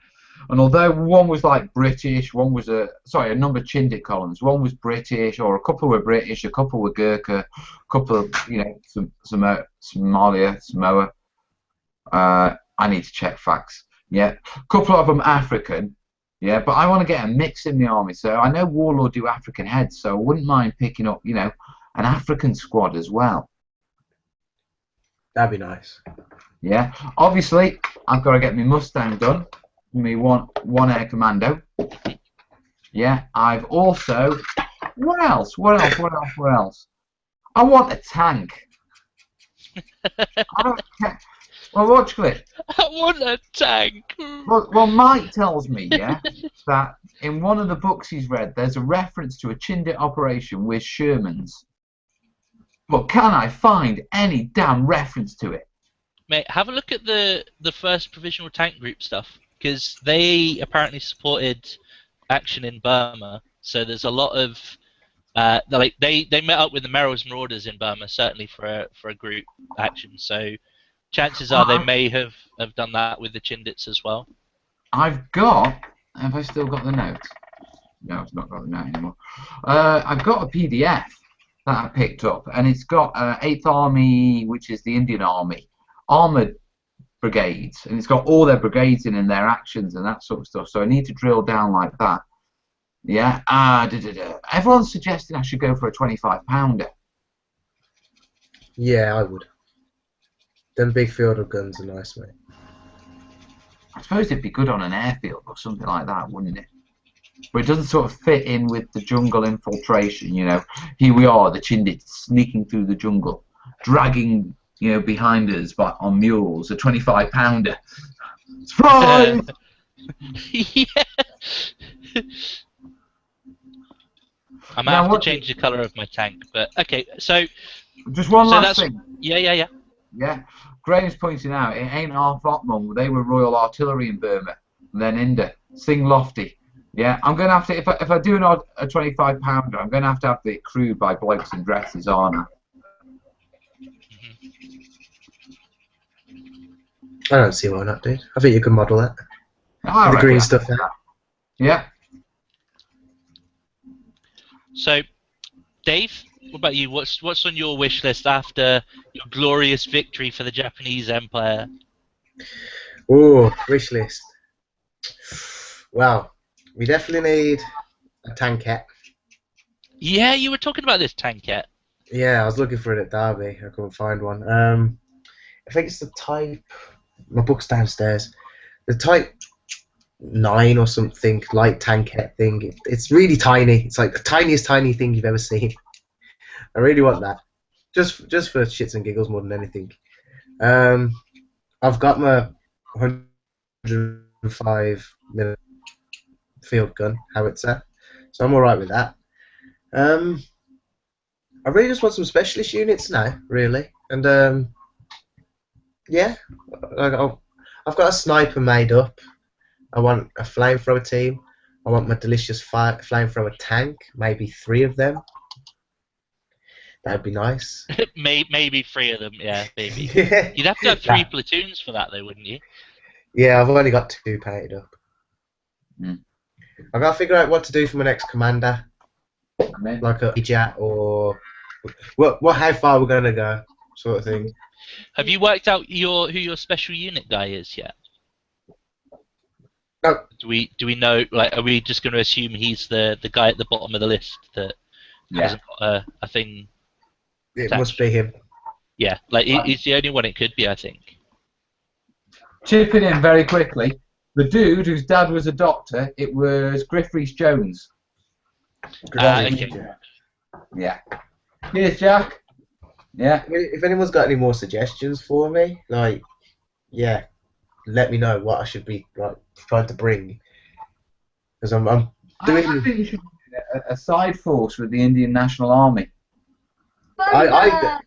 and although one was like British, one was a number of Chindit columns, one was British, or a couple were British, a couple were Gurkha, a couple of Somalia, Samoa. I need to check facts. Yeah, a couple of them African. Yeah, but I want to get a mix in the army. So I know Warlord do African heads, so I wouldn't mind picking up, an African squad as well. That'd be nice. Yeah, obviously I've got to get my Mustang done. Me one air commando. Yeah, I've also. What else? I want a tank. I don't care. Well, watch Cliff. I want a tank. Well, Mike tells me, yeah, that in one of the books he's read, there's a reference to a Chindit operation with Shermans. But can I find any damn reference to it? Mate, have a look at the first provisional tank group stuff, because they apparently supported action in Burma. So there's a lot of they met up with the Merrill's Marauders in Burma, certainly for a group action. So chances are they may have done that with the Chindits as well. Have I still got the notes? No, I've not got the note anymore. I've got a PDF that I picked up, and it's got 8th Army, which is the Indian Army, armoured brigades, and it's got all their brigades in their actions and that sort of stuff. So I need to drill down like that. Yeah. Everyone's suggesting I should go for a 25-pounder. Yeah, I would. Them big field of guns are nice, mate. I suppose it'd be good on an airfield or something like that, wouldn't it? But it doesn't sort of fit in with the jungle infiltration, Here we are, the Chindits sneaking through the jungle, dragging, behind us on mules, a 25-pounder. Surprise! Yeah. I might have to change the colour of my tank, but okay, so... Just one last thing. Yeah. Yeah, Graham's pointing out, it ain't half Ottoman, they were Royal Artillery in Burma, and then India, Sing Lofty. Yeah, I'm going to have to, if I do a 25-pounder, I'm going to have it crewed by blokes in dresses, aren't I? I don't see why not, dude. I think you can model that. The green stuff there. Yeah. So, Dave, what about you? What's on your wish list after your glorious victory for the Japanese Empire? Oh, wish list. Well, we definitely need a tankette. Yeah, you were talking about this tankette. Yeah, I was looking for it at Derby. I couldn't find one. I think it's the Type. My book's downstairs. The Type 9 or something, light tankette thing. It's really tiny. It's like the tiniest tiny thing you've ever seen. I really want that. Just for shits and giggles more than anything. I've got my 105mm field gun howitzer, so I'm alright with that. I really just want some specialist units now, really, and yeah, I've got a sniper made up. I want a flamethrower team. I want my delicious flamethrower tank, maybe 3 of them. That'd be nice. Maybe 3 of them, yeah, maybe. Yeah. You'd have to have 3 platoons for that, though, wouldn't you? Yeah, I've only got 2 painted up. Mm. I've got to figure out what to do for my next commander, like a jet or how far we're gonna go, sort of thing. Have you worked out who your special unit guy is yet? No. Do we know? Like, are we just going to assume he's the guy at the bottom of the list that hasn't got a thing? It must be him. Yeah, like he's the only one it could be, I think. Chipping in very quickly, the dude whose dad was a doctor, it was Griff Rhys-Jones. Okay. Yeah. Cheers, Jack. Yeah. If anyone's got any more suggestions for me, like, yeah, let me know what I should be trying to bring. Because I'm doing. I think you should do a side force with the Indian National Army. Banzai!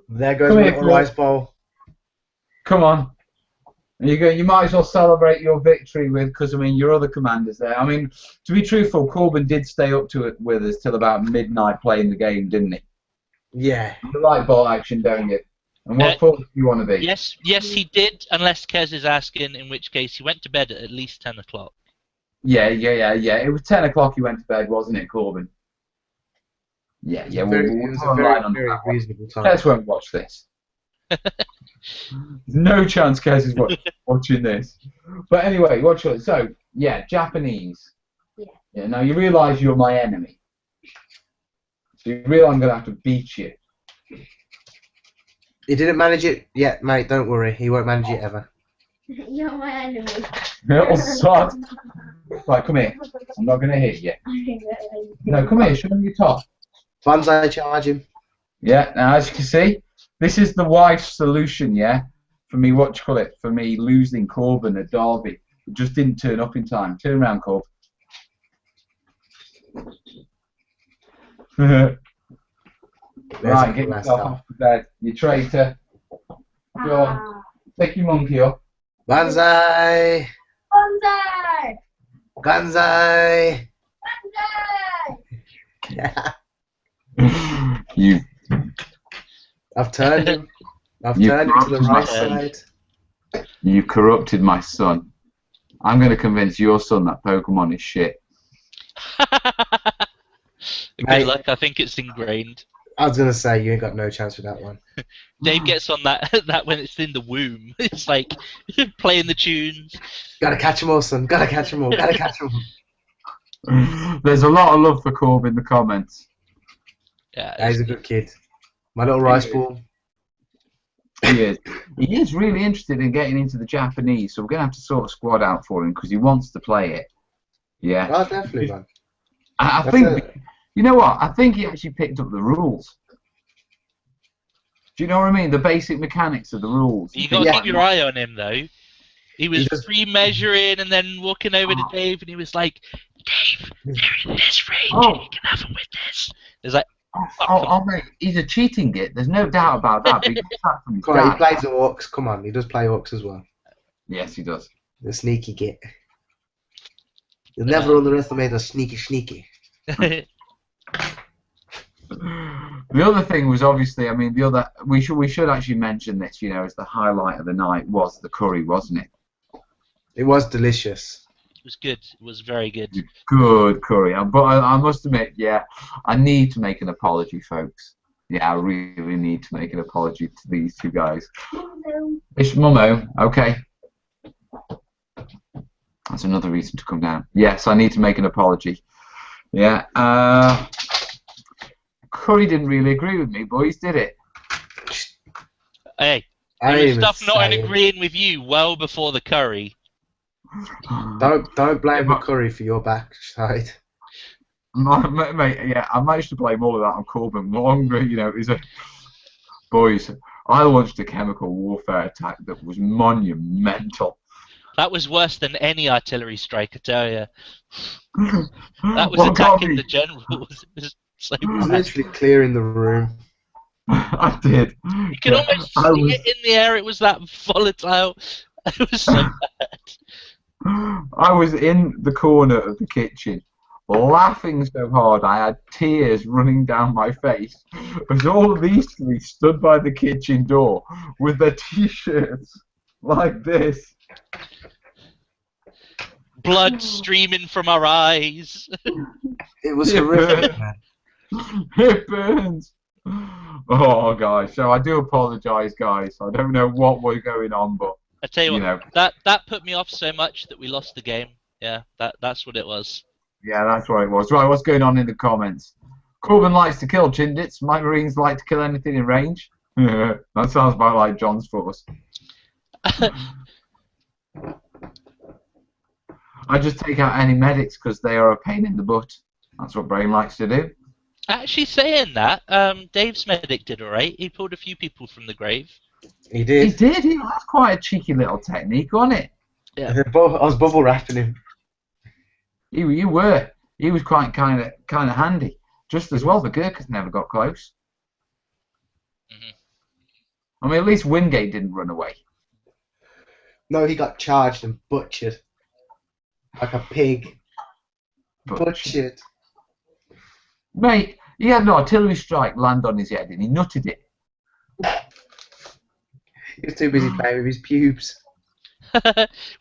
There goes my little rice bowl. Come on. You might as well celebrate your victory because I mean your other commanders there. I mean, to be truthful, Corbin did stay up to it with us till about midnight playing the game, didn't he? Yeah. You like ball action, don't you? And what force do you want to be? Yes, he did. Unless Kez is asking, in which case he went to bed at least 10 o'clock. Yeah. It was 10 o'clock. You went to bed, wasn't it, Corbin? Yeah. It was a very reasonable time. Kez won't watch this. No chance Kez is watching this. But anyway, watch it. So, yeah, Japanese. Yeah. Now, you realise you're my enemy. So you realise I'm going to have to beat you. He didn't manage it yet, mate. Don't worry. He won't manage it ever. You're my enemy. Little sod. Right, come here. I'm not going to hit you. No, come here. Show me your top. Banzai charge him. Yeah, now as you can see, this is the wife's solution, yeah? For me, for me losing Corbin at Derby. It just didn't turn up in time. Turn around, Corb. Right, get yourself off the bed. You traitor. Go on. Take your monkey up. Banzai! Banzai! Banzai! Banzai! You. I've turned him. I've turned him to the right side. You've corrupted my son. I'm going to convince your son that Pokemon is shit. Good luck, I think it's ingrained. I was going to say, you ain't got no chance with that one. Dave gets on that when it's in the womb. It's like playing the tunes. Gotta catch them all, son. Gotta catch them all. Gotta catch them all. There's a lot of love for Corb in the comments. Yeah, He's a good kid. My little rice ball. He is. He is really interested in getting into the Japanese, so we're going to have to sort a squad out for him because he wants to play it. Yeah. Oh, definitely, man. I think, you know what? I think he actually picked up the rules. Do you know what I mean? The basic mechanics of the rules. You got to keep your eye on him, though. He was pre-measuring and then walking over to Dave, and he was like, Dave, they're in this range, and you can have them with this. It's like, mate, he's a cheating git. There's no doubt about that. But he gets that from his Come on, dad. he plays the orcs. Come on, he does play orcs as well. Yes, he does. The sneaky git. You'll never underestimate a sneaky. The other thing was obviously, I mean, we should actually mention this, you know, as the highlight of the night was the curry, wasn't it? It was delicious. it was good. It was very good. Good curry. But I must admit, yeah, I need to make an apology, folks. Yeah, I really need to make an apology to these two guys. It's Momo, okay. That's another reason to come down. Yes, I need to make an apology. Yeah. Curry didn't really agree with me, boys, did it? Hey, there was stuff not agreeing with you well before the curry. Don't blame the curry for your backside. Mate, yeah, I managed to blame all of that on Corbin. Longer, you know, boys, I launched a chemical warfare attack that was monumental. That was worse than any artillery strike, I tell you. That was attacking the generals. I was literally clearing the room. I did. You could almost see it in the air. It was that volatile. It was so bad. I was in the corner of the kitchen, laughing so hard I had tears running down my face as all of these three stood by the kitchen door with their t-shirts like this. Blood streaming from our eyes. It was horrific, man. It burns. Oh, guys. So I do apologise, guys. I don't know what was going on, but I tell you what, that put me off so much that we lost the game. Yeah, that's what it was. Yeah, that's what it was. Right, what's going on in the comments? Corbin likes to kill chindits. My Marines like to kill anything in range. That sounds about like John's force. I just take out any medics because they are a pain in the butt. That's what Brain likes to do. Actually, saying that, Dave's medic did alright. He pulled a few people from the grave. He did. He did. That's quite a cheeky little technique, wasn't it? Yeah. I was bubble wrapping him. You were. He was quite kind of handy. Just as well, the Gurkhas never got close. Mm-hmm. I mean, at least Wingate didn't run away. No, he got charged and butchered. Like a pig. Butchered. Mate, he had an artillery strike land on his head and he nutted it. He was too busy playing with his pubes.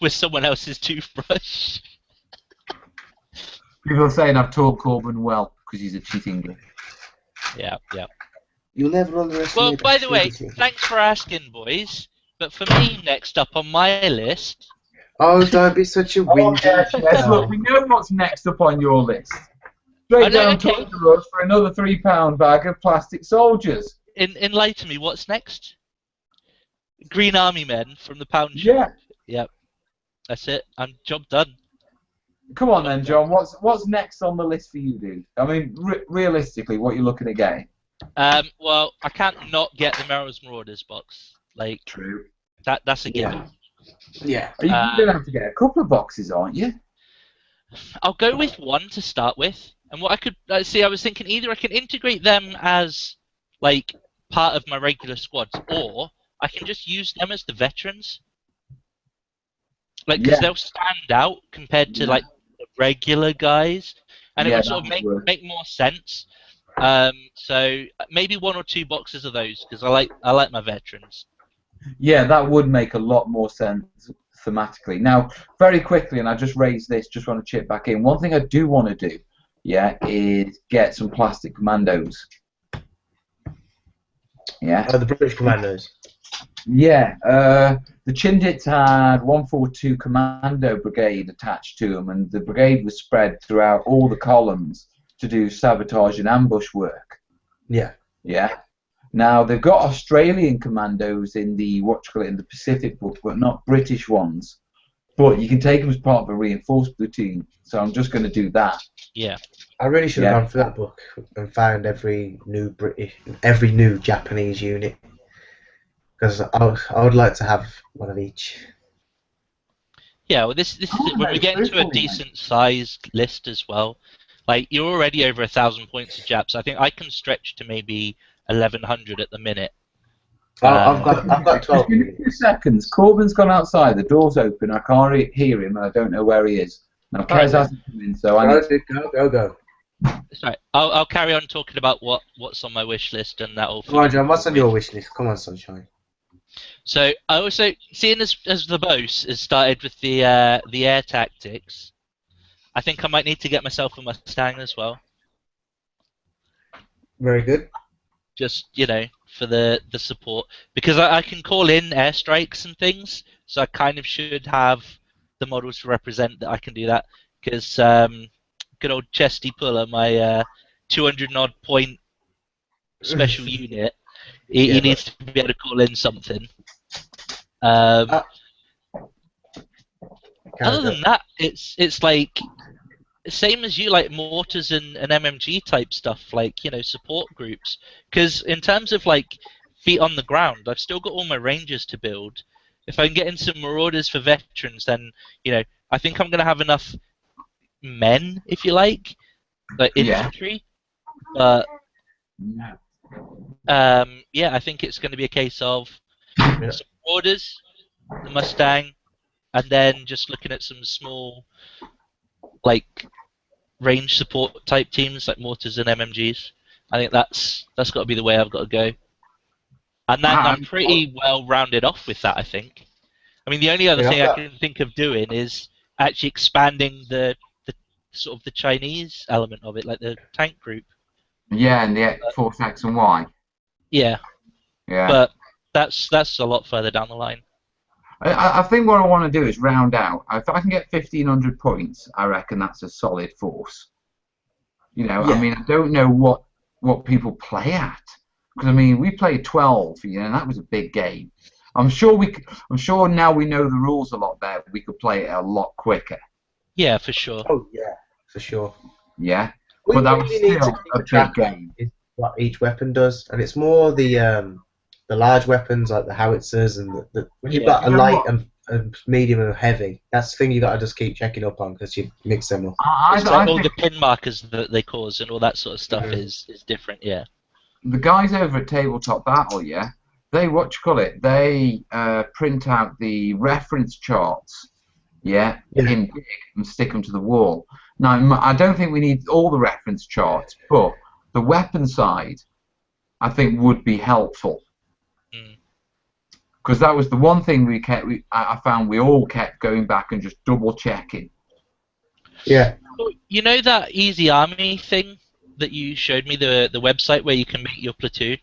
With someone else's toothbrush. People are saying I've taught Corbin well because he's a cheating game. Yeah, yeah. You'll never underestimate. Well, by the way, activity. thanks for asking, boys. But for me, next up on my list. Oh, don't be such a whingy. Yes, look, we know what's next up on your list. Straight down to us for another £3 bag of plastic soldiers. Enlighten me, what's next? Green Army Men from the pound shop. Yeah. Yep. That's it. I'm job done. Come on then, John. What's next on the list for you, dude? I mean, realistically, what you're looking at getting? Well, I can't not get the Melrose Marauders box. Like, True. That's a given. Yeah. You're going to have to get a couple of boxes, aren't you? I'll go with one to start with. And what I could see, I was thinking either I can integrate them as like part of my regular squads, or I can just use them as the veterans. Like, because they'll stand out compared to like the regular guys, and it would sort of make more sense. So maybe 1 or 2 boxes of those because I like my veterans. Yeah, that would make a lot more sense thematically. Now, very quickly, and I just raised this, just want to chip back in. One thing I do want to do, is get some plastic commandos. Yeah. Oh, the British Commandos. Yeah. The Chindits had 142 Commando Brigade attached to them, and the brigade was spread throughout all the columns to do sabotage and ambush work. Yeah. Yeah. Now they've got Australian commandos in the in the Pacific book, but not British ones. But you can take them as part of a reinforced platoon. So I'm just going to do that. Yeah. I really should have gone for that book and found every new Japanese unit, because I would like to have one of each. Yeah. Well, this is it. When we get into a decent sized list as well. Like, you're already over 1,000 points of Japs. I think I can stretch to maybe 1,100 at the minute. I've got 12. Just give me 2 seconds. Corbin's gone outside. The door's open. I can't hear him, and I don't know where he is. Now, Kez hasn't come in, so I need to... Go. Sorry, I'll carry on talking about what's on my wish list, and that'll... Right, John, what's on your wish list? Come on, Sunshine. So, I also, seeing as the boss has started with the air tactics, I think I might need to get myself a Mustang as well. Very good. Just, for the support. Because I can call in airstrikes and things, so I kind of should have the models to represent that I can do that. Because good old Chesty Puller, my 200-odd point special unit, he needs to be able to call in something. Other than that, it's like... Same as you, like mortars and MMG type stuff, like, support groups. Because in terms of like feet on the ground, I've still got all my rangers to build. If I can get in some marauders for veterans, then I think I'm gonna have enough men, if you like infantry. But I think it's gonna be a case of some marauders, the Mustang, and then just looking at some small like range support type teams like mortars and MMGs. I think that's got to be the way I've got to go. And then I'm pretty well rounded off with that, I think. I mean, the only other thing I can think of doing is actually expanding the sort of the Chinese element of it, like the tank group. Yeah, and the Force X and Y. Yeah. Yeah. But that's a lot further down the line. I think what I want to do is round out. If I can get 1,500 points, I reckon that's a solid force. I mean, I don't know what people play at, because I mean, we played 12, and that was a big game. I'm sure now we know the rules a lot better. We could play it a lot quicker. Yeah, for sure. Oh yeah, for sure. Yeah, but that was still a big game. What each weapon does, and it's more the large weapons like the howitzers and when you've got a light and medium and heavy, that's the thing you got to just keep checking up on because you mix them up. All the pin markers that they cause and all that sort of stuff is different. Yeah. The guys over at Tabletop Battle, They print out the reference charts, in big and stick them to the wall. Now, I don't think we need all the reference charts, but the weapon side, I think, would be helpful. Because that was the one thing I found we all kept going back and just double checking. Yeah. You know that Easy Army thing that you showed me, the website where you can make your platoon?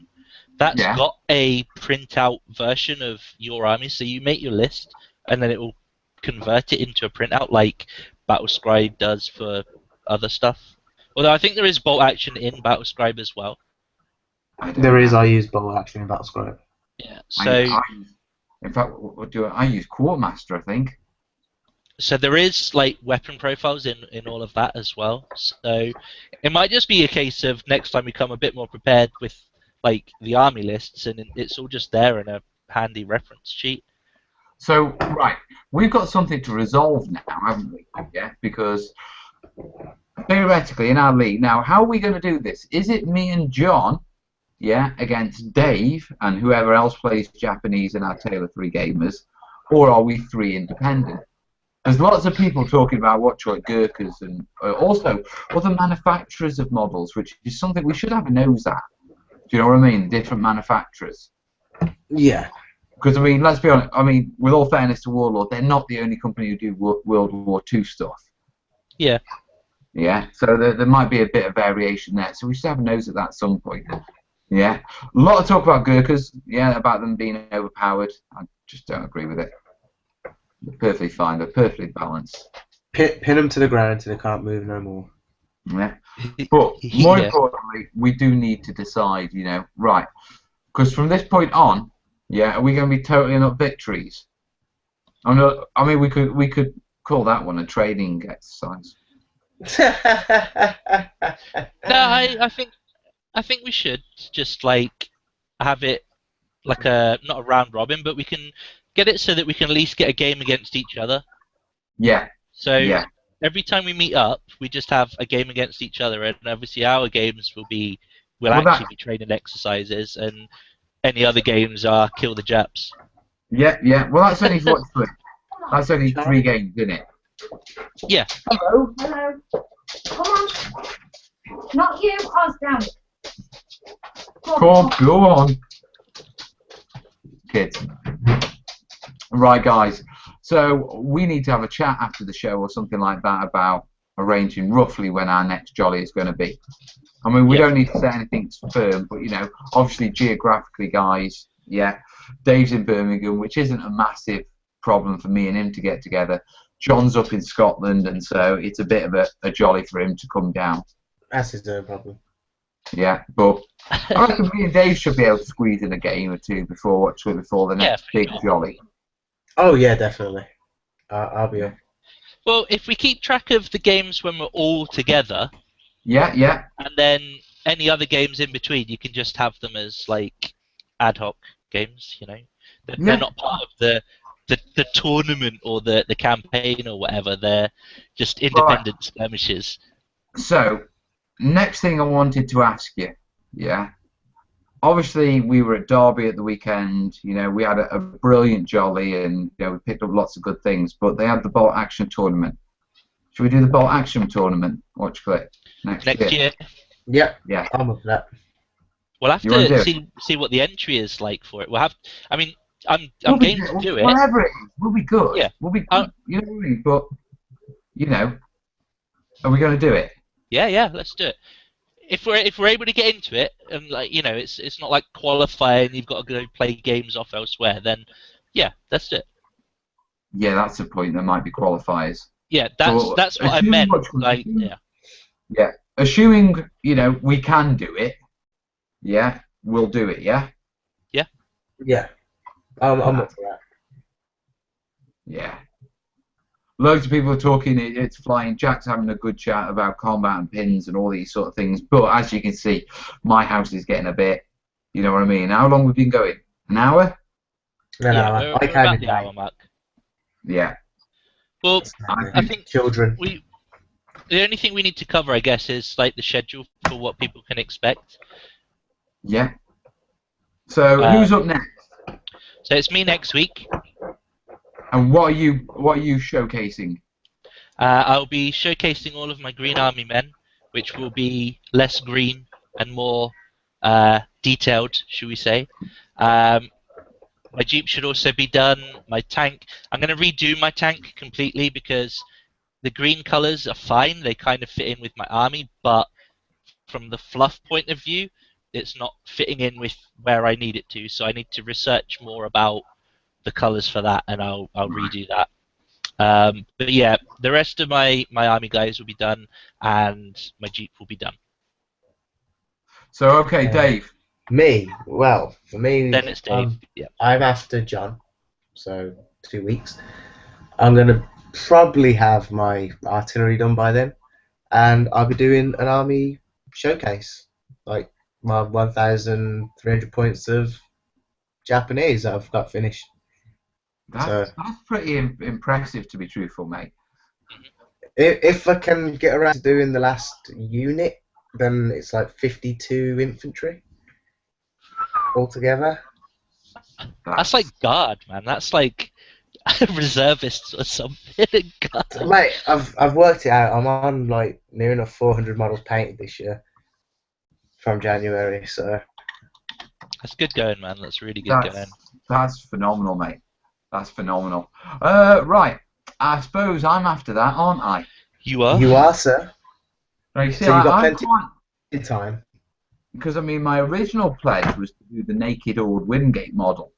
That's got a printout version of your army, so you make your list, and then it will convert it into a printout like Battlescribe does for other stuff. Although I think there is bolt action in Battlescribe as well. There is. I use bolt action in Battlescribe. Yeah. So in fact, what do I use? Quartermaster, I think. So there is like weapon profiles in all of that as well. So it might just be a case of next time we come a bit more prepared with like the army lists, and it's all just there in a handy reference sheet. So right, we've got something to resolve now, haven't we? Yeah, because theoretically in our league now, how are we going to do this? Is it me and John, against Dave and whoever else plays Japanese in our Tale of Three Gamers, or are we three independent? There's lots of people talking about Gurkhas and also other manufacturers of models, which is something we should have a nose at. Do you know what I mean? Different manufacturers. Yeah. Because, I mean, let's be honest, I mean, with all fairness to Warlord, they're not the only company who do World War II stuff. Yeah. Yeah, so there might be a bit of variation there. So we should have a nose at that at some point. Yeah. A lot of talk about Gurkhas, about them being overpowered. I just don't agree with it. They're perfectly fine. They're perfectly balanced. Pin them to the ground until they can't move no more. Yeah. But more importantly, we do need to decide, right. Because from this point on, are we going to be totaling up victories? I mean, we could call that one a training exercise. No, I think we should just like have it like not a round robin, but we can get it so that we can at least get a game against each other. Yeah. So every time we meet up, we just have a game against each other, and obviously our games will actually be training exercises, and any other games are kill the Japs. Yeah. Well, that's only that's only 3 games, isn't it? Yeah. Hello. Hello. Come on. Not you, Oz, damn it. Go on. Kids. Right, guys. So we need to have a chat after the show or something like that about arranging roughly when our next jolly is going to be. I mean, we don't need to say anything firm, but obviously geographically, guys. Yeah, Dave's in Birmingham, which isn't a massive problem for me and him to get together. John's up in Scotland, and so it's a bit of a jolly for him to come down. That's his own problem. Yeah, but I reckon me and Dave should be able to squeeze in a game or two before the next big jolly. Oh yeah, definitely. I'll be on. Well, if we keep track of the games when we're all together. Yeah. And then any other games in between, you can just have them as like ad hoc games. They're not part of the tournament or the campaign or whatever. They're just independent skirmishes. So, next thing I wanted to ask you, obviously we were at Derby at the weekend. We had a brilliant jolly, and we picked up lots of good things. But they had the bolt action tournament. Should we do the bolt action tournament? Watch clip next year. Yep. Yeah. I'm up for that. We'll have to see what the entry is like for it. We'll have. I mean, I'm game to do it. Whatever it is, we'll be good. Yeah. We'll be good. You know what I mean? But are we going to do it? Yeah. Let's do it. If we're able to get into it, and it's not like qualifying. You've got to go play games off elsewhere. Then, let's do it. Yeah, that's the point. There might be qualifiers. Yeah, that's what I meant. Like, yeah. Assuming we can do it. Yeah, we'll do it. Yeah. Yeah. I'm up for that. Yeah. Loads of people are talking. It's flying. Jack's having a good chat about combat and pins and all these sort of things. But as you can see, my house is getting a bit. You know what I mean? How long have we been going? An hour? An hour. I came in hour mark. Yeah. Well, I think children. The only thing we need to cover, I guess, is like the schedule for what people can expect. Yeah. So who's up next? So it's me next week. And what are you showcasing? I'll be showcasing all of my Green Army men, which will be less green and more detailed, should we say. My Jeep should also be done. My tank, I'm going to redo my tank completely because the green colours are fine. They kind of fit in with my army, but from the fluff point of view, it's not fitting in with where I need it to. So I need to research more about the colours for that, and I'll redo that. But yeah, the rest of my army guys will be done, and my Jeep will be done. So okay, Dave. Me, well, for me, Then it's Dave. Yeah. I'm after John, so 2 weeks. I'm gonna probably have my artillery done by then, and I'll be doing an army showcase, like my 1,300 points of Japanese that I've got finished. That's pretty impressive, to be truthful, mate. If I can get around to doing the last unit, then it's like 52 infantry altogether. That's like guard, man. That's like reservists or something. God. Mate, I've worked it out. I'm on like near enough 400 models painted this year from January, so That's good going, man. That's really good going. That's phenomenal, mate. That's phenomenal. Right. I suppose I'm after that, aren't I? You are? You are, sir. Right, see, So you've got plenty of time. Because, I mean, my original pledge was to do the Naked Ord Wingate model.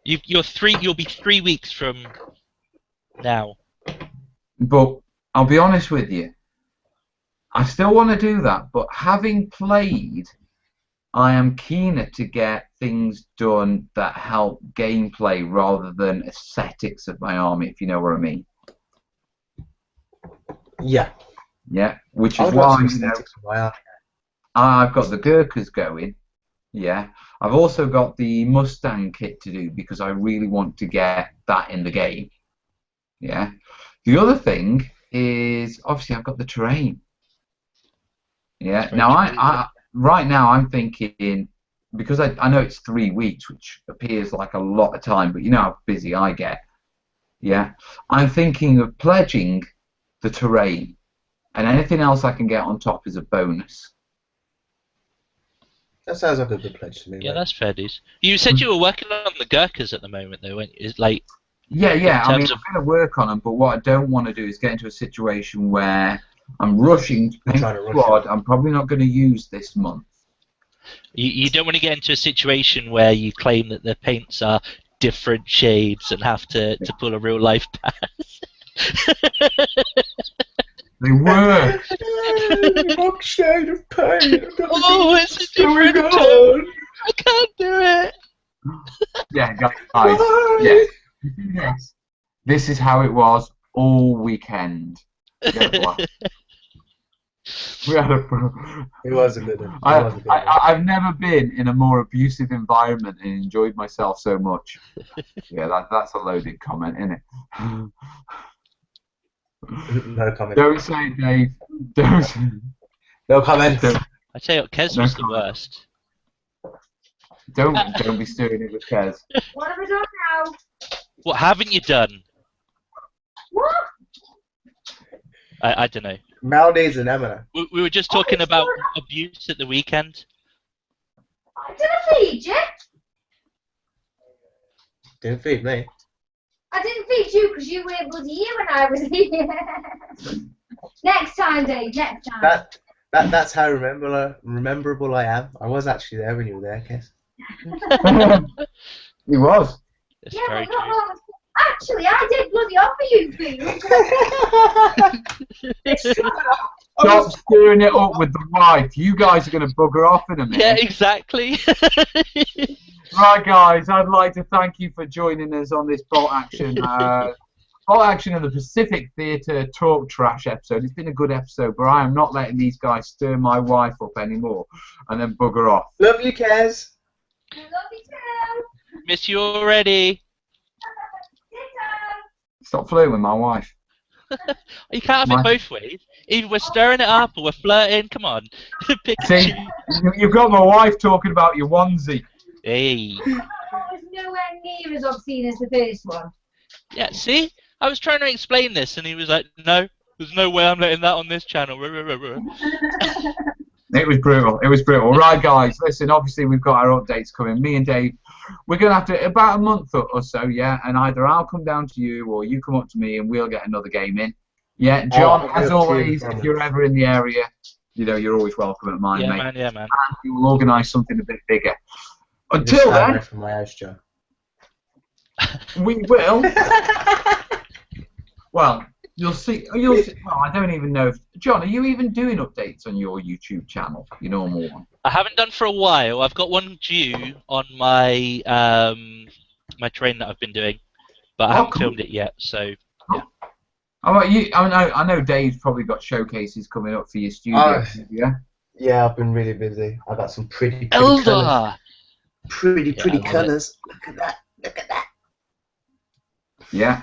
You'll be 3 weeks from now. But I'll be honest with you. I still want to do that, but having played, I am keener to get things done that help gameplay rather than aesthetics of my army, if you know what I mean. Yeah. Yeah, which is why I've got the Gurkhas going. Yeah, I've also got the Mustang kit to do because I really want to get that in the game. Yeah. The other thing is obviously I've got the terrain. Yeah. Now I right now I'm thinking, because I know it's 3 weeks, which appears like a lot of time, but you know how busy I get. Yeah. I'm thinking of pledging the terrain, and anything else I can get on top is a bonus. That sounds like a good pledge to me. Yeah, mate. that's fair, dude. You said you were working on the Gurkhas at the moment, though, weren't you? Is like. Yeah. I mean, of... I'm going to work on them, but what I don't want to do is get into a situation where I'm rushing to paint the squad I'm probably not going to use this month. You don't want to get into a situation where you claim that the paints are different shades and have to pull a real life pass. They were. Wrong shade of paint. Oh, it's a different tone. I can't do it. Yeah, guys. Yes. This is how it was all weekend. We had It was a good one. I've never been in a more abusive environment and enjoyed myself so much. Yeah, that's a loaded comment, isn't it? No comment. Don't say it, Dave. Don't say it. No comment. I tell you what, Kez was the worst. Don't be stirring it with Kez. What have we done now? What haven't you done? What? I don't know. Maldives and Emma. We were just talking about abuse at the weekend. I didn't feed you. Didn't feed me. I didn't feed you because you were bloody here when I was here. Next time, Dave. Next time. That's how rememberable I am. I was actually there when you were there, Kes. He was. It's Yeah, very but not true. long. Actually, I did bloody offer you food. Stop stirring it up with the wife. You guys are going to bugger off in a minute. Yeah, exactly. Right, guys, I'd like to thank you for joining us on this Bolt Action in the Pacific Theatre Talk Trash episode. It's been a good episode, but I am not letting these guys stir my wife up anymore and then bugger off. Love you, Kes. I love you too. Miss you already. Stop flirting with my wife. You can't have it both ways. Either we're stirring it up or we're flirting. Come on. Pick and See, choose. you've got my wife talking about your onesie. Hey. Oh, there's no end near as obscene as the first one. Yeah, see? I was trying to explain this, and he was like, no, there's no way I'm letting that on this channel. It was brutal. It was brutal. Right, guys, listen, obviously we've got our updates coming. Me and Dave, we're going to have to, about a month or so, yeah, and either I'll come down to you or you come up to me and we'll get another game in. Yeah, John, as always, if you're ever in the area, you know, you're always welcome at mine, mate. Man, yeah, man. And we will organise something a bit bigger. Until then, from my house, Joe. we will. Well, you'll see. Well, I don't even know. John, are you even doing updates on your YouTube channel? Your normal one? I haven't done for a while. I've got one due on my my train that I've been doing, but I haven't filmed it yet. So yeah. How about you? I know Dave's probably got showcases coming up for your studio. Yeah. Yeah, I've been really busy. I've got some pretty colours. Pretty colours. Look at that. Look at that. Yeah.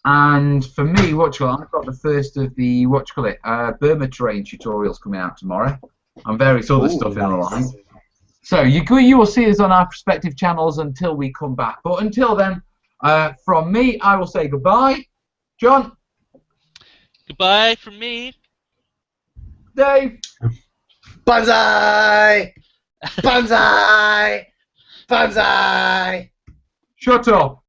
And for me, I've got the first of the Burma terrain tutorials coming out tomorrow, and various other stuff in the line. So you will see us on our respective channels until we come back. But until then, from me, I will say goodbye. John. Goodbye from me. Dave. Banzai! Banzai! Banzai! Shut up.